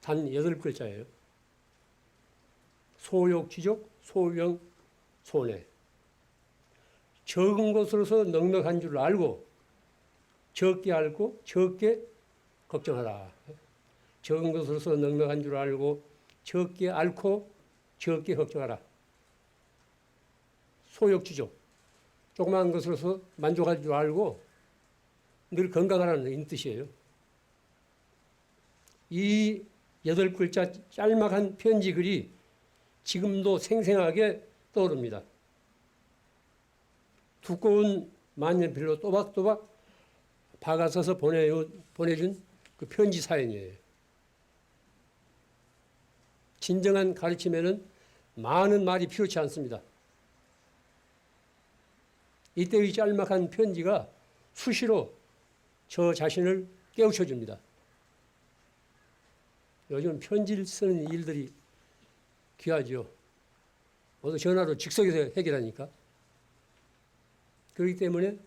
단 8글자예요. 소욕주족, 소병소내. 적은 것으로서 넉넉한 줄 알고 적게 걱정하라. 적은 것으로서 넉넉한 줄 알고 적게 앓고 적게 걱정하라. 소욕주족. 조그마한 것으로서 만족할 줄 알고 늘 건강하라는 뜻이에요. 이 8글자 짤막한 편지 글이 지금도 생생하게 떠오릅니다. 두꺼운 만년필로 또박또박 박아서서 보내준 그 편지 사연이에요. 진정한 가르침에는 많은 말이 필요치 않습니다. 이때의 짤막한 편지가 수시로 저 자신을 깨우쳐 줍니다. 요즘 편지를 쓰는 일들이 귀하죠. 모두 전화로 즉석에서 해결하니까. 그렇기 때문에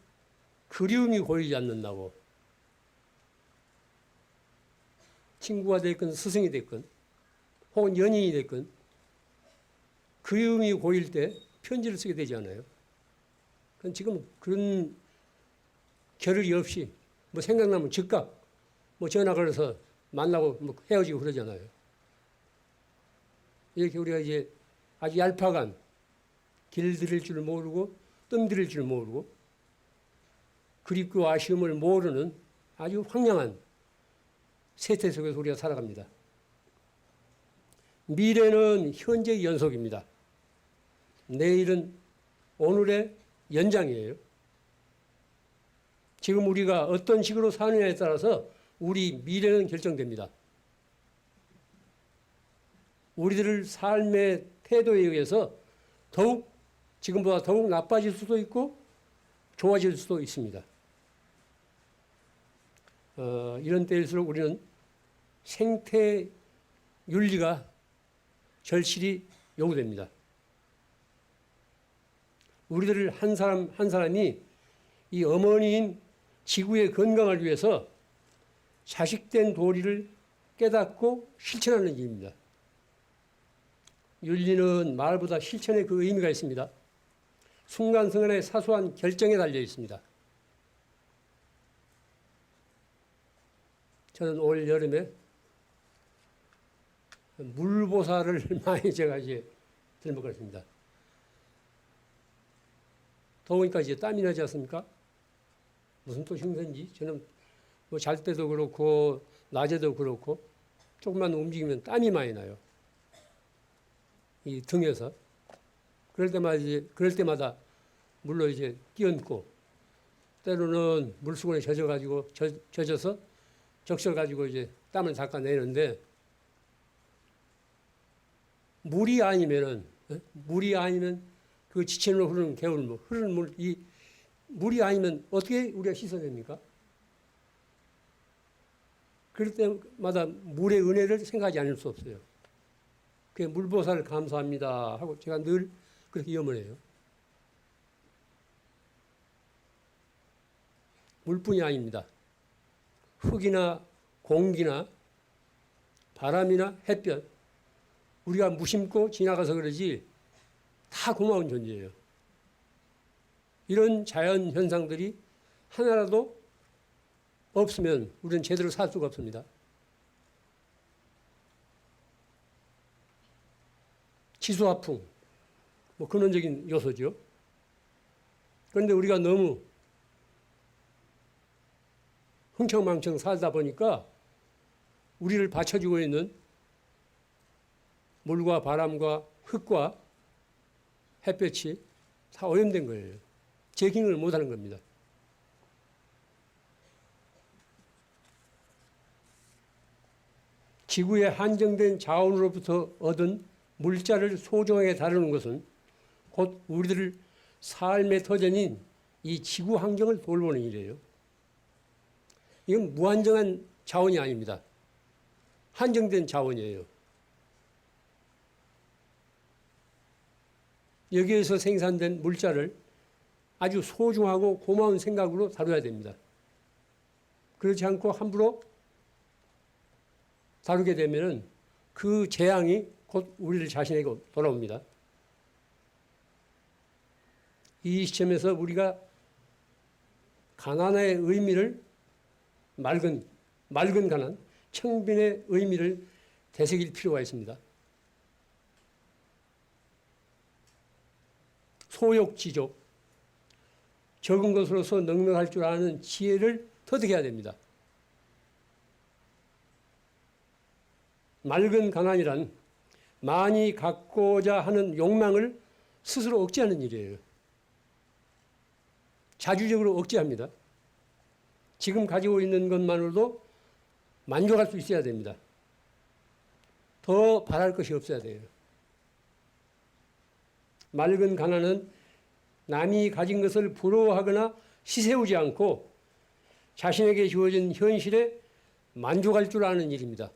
그리움이 고이지 않는다고. 친구가 됐건 스승이 됐건 혹은 연인이 됐건 그리움이 고일 때 편지를 쓰게 되지 않아요. 지금 그런 겨를이 없이 생각나면 즉각 전화 걸어서 만나고 헤어지고 그러잖아요. 이렇게 우리가 이제 아주 얄팍한 길들일 줄 모르고 뜸들일 줄 모르고 그립고 아쉬움을 모르는 아주 황량한 세태 속에서 우리가 살아갑니다. 미래는 현재의 연속입니다. 내일은 오늘의 연장이에요. 지금 우리가 어떤 식으로 사느냐에 따라서 우리 미래는 결정됩니다. 우리들 삶의 태도에 의해서 지금보다 더욱 나빠질 수도 있고 좋아질 수도 있습니다. 이런 때일수록 우리는 생태 윤리가 절실히 요구됩니다. 우리들 한 사람 한 사람이 이 어머니인 지구의 건강을 위해서 자식된 도리를 깨닫고 실천하는 일입니다. 윤리는 말보다 실천에 그 의미가 있습니다. 순간순간의 사소한 결정에 달려 있습니다. 저는 올 여름에 물보살을 많이 제가 이제 들먹었습니다. 더우니까 이제 땀이 나지 않습니까? 무슨 또 흉세인지 저는 잘 때도 그렇고 낮에도 그렇고 조금만 움직이면 땀이 많이 나요. 이 등에서. 그럴 때마다 물로 이제 끼얹고 때로는 물수건에 젖어서 적셔가지고 이제 땀을 닦아내는데 물이 아니면 그 지천으로 흐르는 개울물, 흐르는 물, 물이 아니면 어떻게 우리가 씻어냅니까? 그럴 때마다 물의 은혜를 생각하지 않을 수 없어요. 그게 물보살을 감사합니다 하고 제가 늘 그렇게 염원해요. 물뿐이 아닙니다. 흙이나 공기나 바람이나 햇볕, 우리가 무심코 지나가서 그러지 다 고마운 존재예요. 이런 자연 현상들이 하나라도 없으면 우리는 제대로 살 수가 없습니다. 지수화풍, 뭐 근원적인 요소죠. 그런데 우리가 너무 흥청망청 살다 보니까 우리를 받쳐주고 있는 물과 바람과 흙과 햇볕이 다 오염된 거예요. 제깅을 못하는 겁니다. 지구의 한정된 자원으로부터 얻은 물자를 소중하게 다루는 것은 곧 우리들 삶의 터전인 이 지구 환경을 돌보는 일이에요. 이건 무한정한 자원이 아닙니다. 한정된 자원이에요. 여기에서 생산된 물자를 아주 소중하고 고마운 생각으로 다뤄야 됩니다. 그렇지 않고 함부로 다루게 되면 그 재앙이 곧 우리를 자신에게 돌아옵니다. 이 시점에서 우리가 가난의 의미를 맑은 가난, 청빈의 의미를 되새길 필요가 있습니다. 소욕지족, 적은 것으로서 넉넉할 줄 아는 지혜를 터득해야 됩니다. 맑은 가난이란 많이 갖고자 하는 욕망을 스스로 억제하는 일이에요. 자주적으로 억제합니다. 지금 가지고 있는 것만으로도 만족할 수 있어야 됩니다. 더 바랄 것이 없어야 돼요. 맑은 가난은 남이 가진 것을 부러워하거나 시세우지 않고 자신에게 주어진 현실에 만족할 줄 아는 일입니다.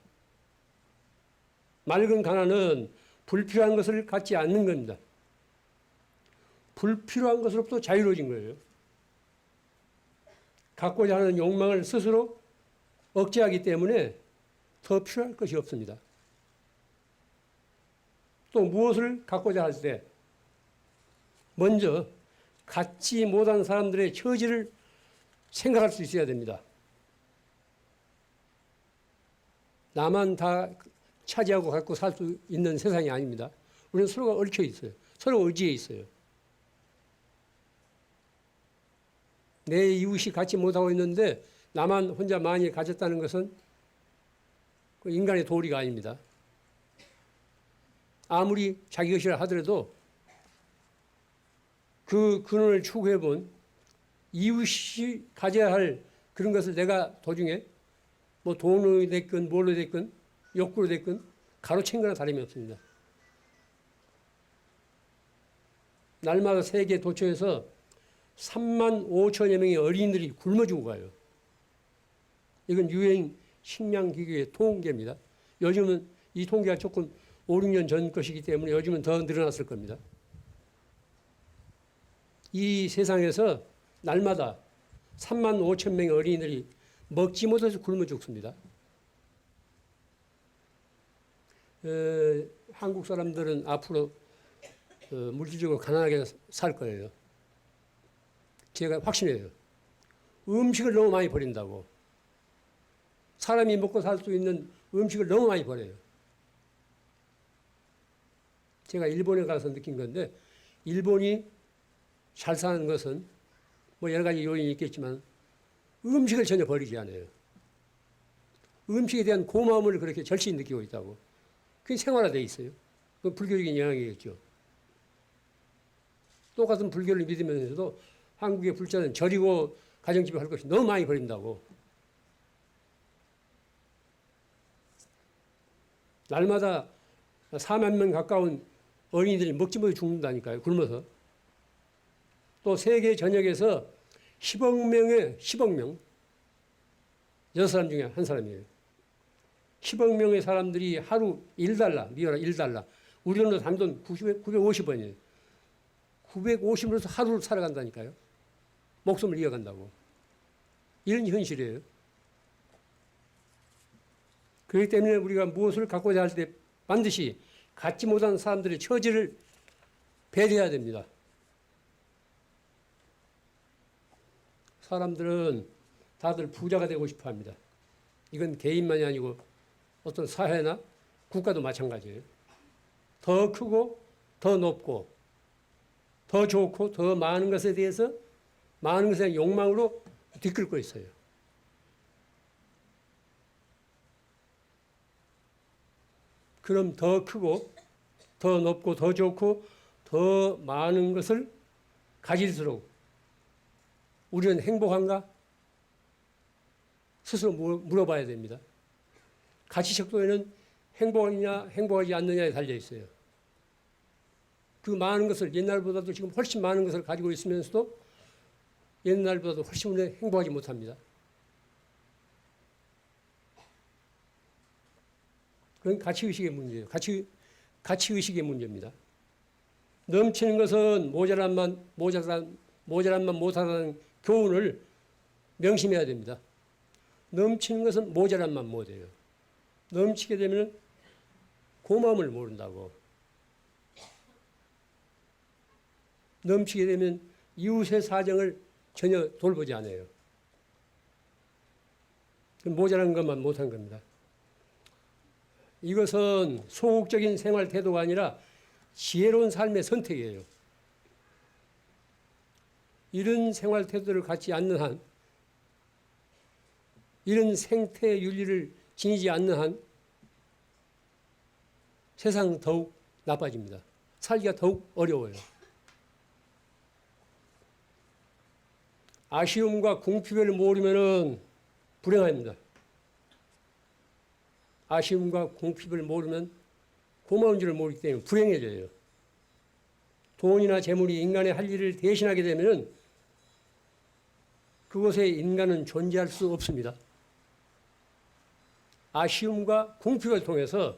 맑은 가난은 불필요한 것을 갖지 않는 겁니다. 불필요한 것으로부터 자유로워진 거예요. 갖고자 하는 욕망을 스스로 억제하기 때문에 더 필요할 것이 없습니다. 또 무엇을 갖고자 할 때 먼저 갖지 못한 사람들의 처지를 생각할 수 있어야 됩니다. 나만 다 차지하고 갖고 살 수 있는 세상이 아닙니다. 우리는 서로가 얽혀 있어요. 서로 의지해 있어요. 내 이웃이 갖지 못하고 있는데 나만 혼자 많이 가졌다는 것은 그 인간의 도리가 아닙니다. 아무리 자기 것이라 하더라도 그 근원을 추구해 본 이웃이 가져야 할 그런 것을 내가 도중에 뭐 돈으로 됐건 뭘로 됐건 욕구로 됐건 가로챈 거나 다름이 없습니다. 날마다 세계 도처에서 3만 5천여 명의 어린이들이 굶어 죽어가요. 이건 유엔 식량기구의 통계입니다. 요즘은 이 통계가 조금 5, 6년 전 것이기 때문에 요즘은 더 늘어났을 겁니다. 이 세상에서 날마다 3만 5천 명의 어린이들이 먹지 못해서 굶어 죽습니다. 한국 사람들은 앞으로 물질적으로 가난하게 살 거예요. 제가 확신해요. 음식을 너무 많이 버린다고. 사람이 먹고 살 수 있는 음식을 너무 많이 버려요. 제가 일본에 가서 느낀 건데 일본이 잘 사는 것은 뭐 여러 가지 요인이 있겠지만 음식을 전혀 버리지 않아요. 음식에 대한 고마움을 그렇게 절실히 느끼고 있다고. 그게 생활화되어 있어요. 그건 불교적인 영향이겠죠. 똑같은 불교를 믿으면서도 한국의 불자는 절이고 가정집에 할 것이 너무 많이 버린다고. 날마다 4만 명 가까운 어린이들이 먹지 못해 죽는다니까요. 굶어서. 또 세계 전역에서 10억 명, 6사람 중에 한 사람이에요. 10억 명의 사람들이 하루 $1, 미워라 $1. 우리는 단돈 950원이에요. 950원으로서 하루를 살아간다니까요. 목숨을 이어간다고. 이런 현실이에요. 그렇기 때문에 우리가 무엇을 갖고자 할 때 반드시 갖지 못한 사람들의 처지를 배려해야 됩니다. 사람들은 다들 부자가 되고 싶어 합니다. 이건 개인만이 아니고 어떤 사회나 국가도 마찬가지예요. 더 크고 더 높고 더 좋고 더 많은 것에 대해서 많은 것의 욕망으로 뒤끌고 있어요. 그럼 더 크고 더 높고 더 좋고 더 많은 것을 가질수록 우리는 행복한가? 스스로 물어봐야 됩니다. 가치척도에는 행복하냐 행복하지 않느냐에 달려 있어요. 그 많은 것을 옛날보다도 지금 훨씬 많은 것을 가지고 있으면서도 옛날보다도 훨씬 행복하지 못합니다. 그건 가치의식의 문제예요. 가치의식의 문제입니다. 넘치는 것은 모자란만 못하다는 교훈을 명심해야 됩니다. 넘치는 것은 모자란만 못해요. 넘치게 되면 고마움을 모른다고. 넘치게 되면 이웃의 사정을 전혀 돌보지 않아요. 모자란 것만 못한 겁니다. 이것은 소극적인 생활 태도가 아니라 지혜로운 삶의 선택이에요. 이런 생활 태도를 갖지 않는 한, 이런 생태 윤리를 지니지 않는 한 세상은 더욱 나빠집니다. 살기가 더욱 어려워요. 아쉬움과 궁핍을 모르면 불행합니다. 아쉬움과 궁핍을 모르면 고마운 줄을 모르기 때문에 불행해져요. 돈이나 재물이 인간의 할 일을 대신하게 되면 그곳에 인간은 존재할 수 없습니다. 아쉬움과 궁핍을 통해서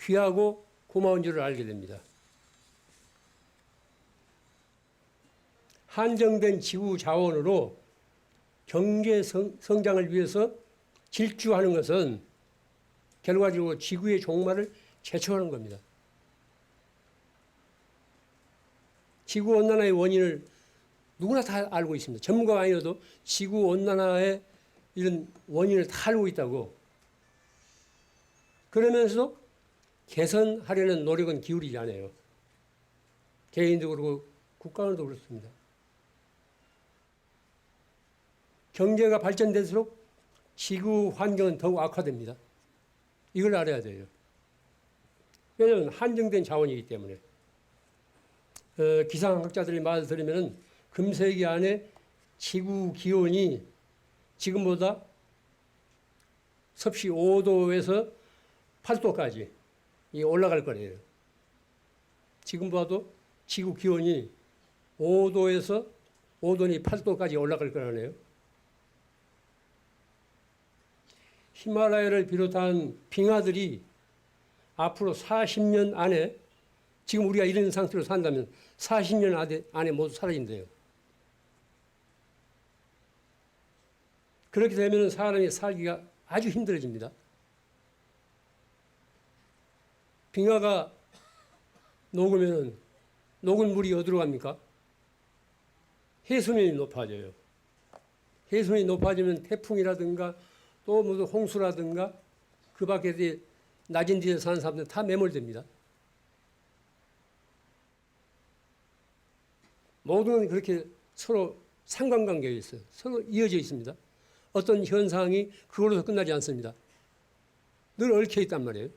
귀하고 고마운 줄을 알게 됩니다. 한정된 지구 자원으로 경제 성장을 위해서 질주하는 것은 결과적으로 지구의 종말을 재촉하는 겁니다. 지구온난화의 원인을 누구나 다 알고 있습니다. 전문가가 아니어도 지구온난화의 이런 원인을 다 알고 있다고. 그러면서도 개선하려는 노력은 기울이지 않아요. 개인도 그렇고 국가도 그렇습니다. 경제가 발전될수록 지구 환경은 더욱 악화됩니다. 이걸 알아야 돼요. 왜냐하면 한정된 자원이기 때문에. 기상학자들의 말을 들으면 금세기 안에 지구 기온이 지금보다 섭씨 5도에서 8도까지 올라갈 거래요. 지금보다도 지구 기온이 5도에서 5도니 8도까지 올라갈 거라네요. 히말라야를 비롯한 빙하들이 앞으로 40년 안에 지금 우리가 이런 상태로 산다면 40년 안에 모두 사라진대요. 그렇게 되면 사람이 살기가 아주 힘들어집니다. 빙하가 녹으면 녹은 물이 어디로 갑니까? 해수면이 높아져요. 해수면이 높아지면 태풍이라든가 또 무슨 홍수라든가 그 밖에 낮은 데에 사는 사람들은 다 매몰됩니다. 모든 건 그렇게 서로 상관관계가 있어요. 서로 이어져 있습니다. 어떤 현상이 그걸로서 끝나지 않습니다. 늘 얽혀 있단 말이에요.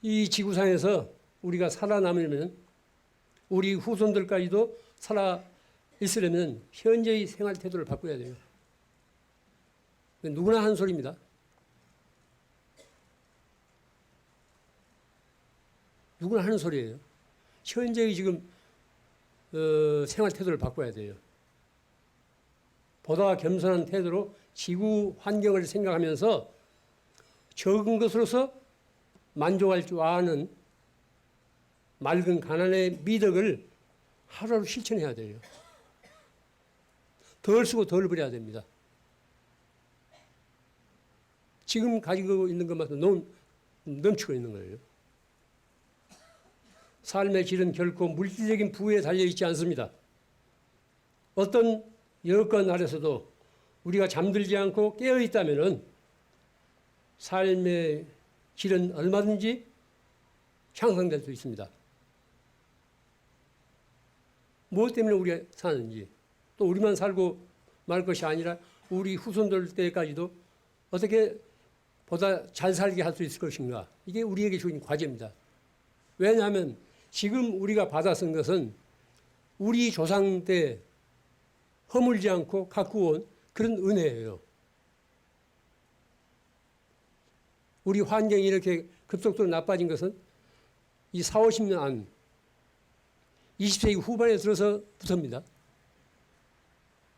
이 지구상에서 우리가 살아남으려면 우리 후손들까지도 살아 있으려면 현재의 생활 태도를 바꿔야 돼요. 누구나 한 소리입니다. 누구나 하는 소리예요. 현재의 지금 생활 태도를 바꿔야 돼요. 보다 겸손한 태도로 지구 환경을 생각하면서 적은 것으로서 만족할 줄 아는 맑은 가난의 미덕을 하루하루 실천해야 돼요. 덜 쓰고 덜 버려야 됩니다. 지금 가지고 있는 것만큼 넘치고 있는 거예요. 삶의 질은 결코 물질적인 부에 달려있지 않습니다. 어떤 여건 아래서도 우리가 잠들지 않고 깨어있다면 삶의 질은 얼마든지 향상될 수 있습니다. 무엇 때문에 우리가 사는지, 또 우리만 살고 말 것이 아니라 우리 후손들 때까지도 어떻게 보다 잘 살게 할 수 있을 것인가. 이게 우리에게 주어진 과제입니다. 왜냐하면 지금 우리가 받아 쓴 것은 우리 조상 때 허물지 않고 갖고 온 그런 은혜예요. 우리 환경이 이렇게 급속도로 나빠진 것은 이 40, 50년 안, 20세기 후반에 들어서부터입니다.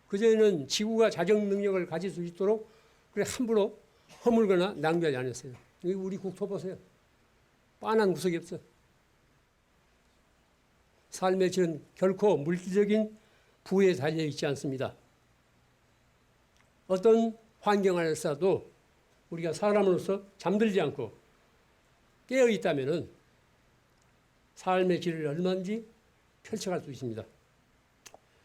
그전에는 지구가 자정 능력을 가질 수 있도록 그래 함부로 허물거나 낭비하지 않았어요. 여기 우리 국토 보세요. 빤한 구석이 없어. 삶의 질은 결코 물질적인 부에 달려있지 않습니다. 어떤 환경 안에서도 우리가 사람으로서 잠들지 않고 깨어있다면 삶의 질을 얼마든지 펼쳐갈 수 있습니다.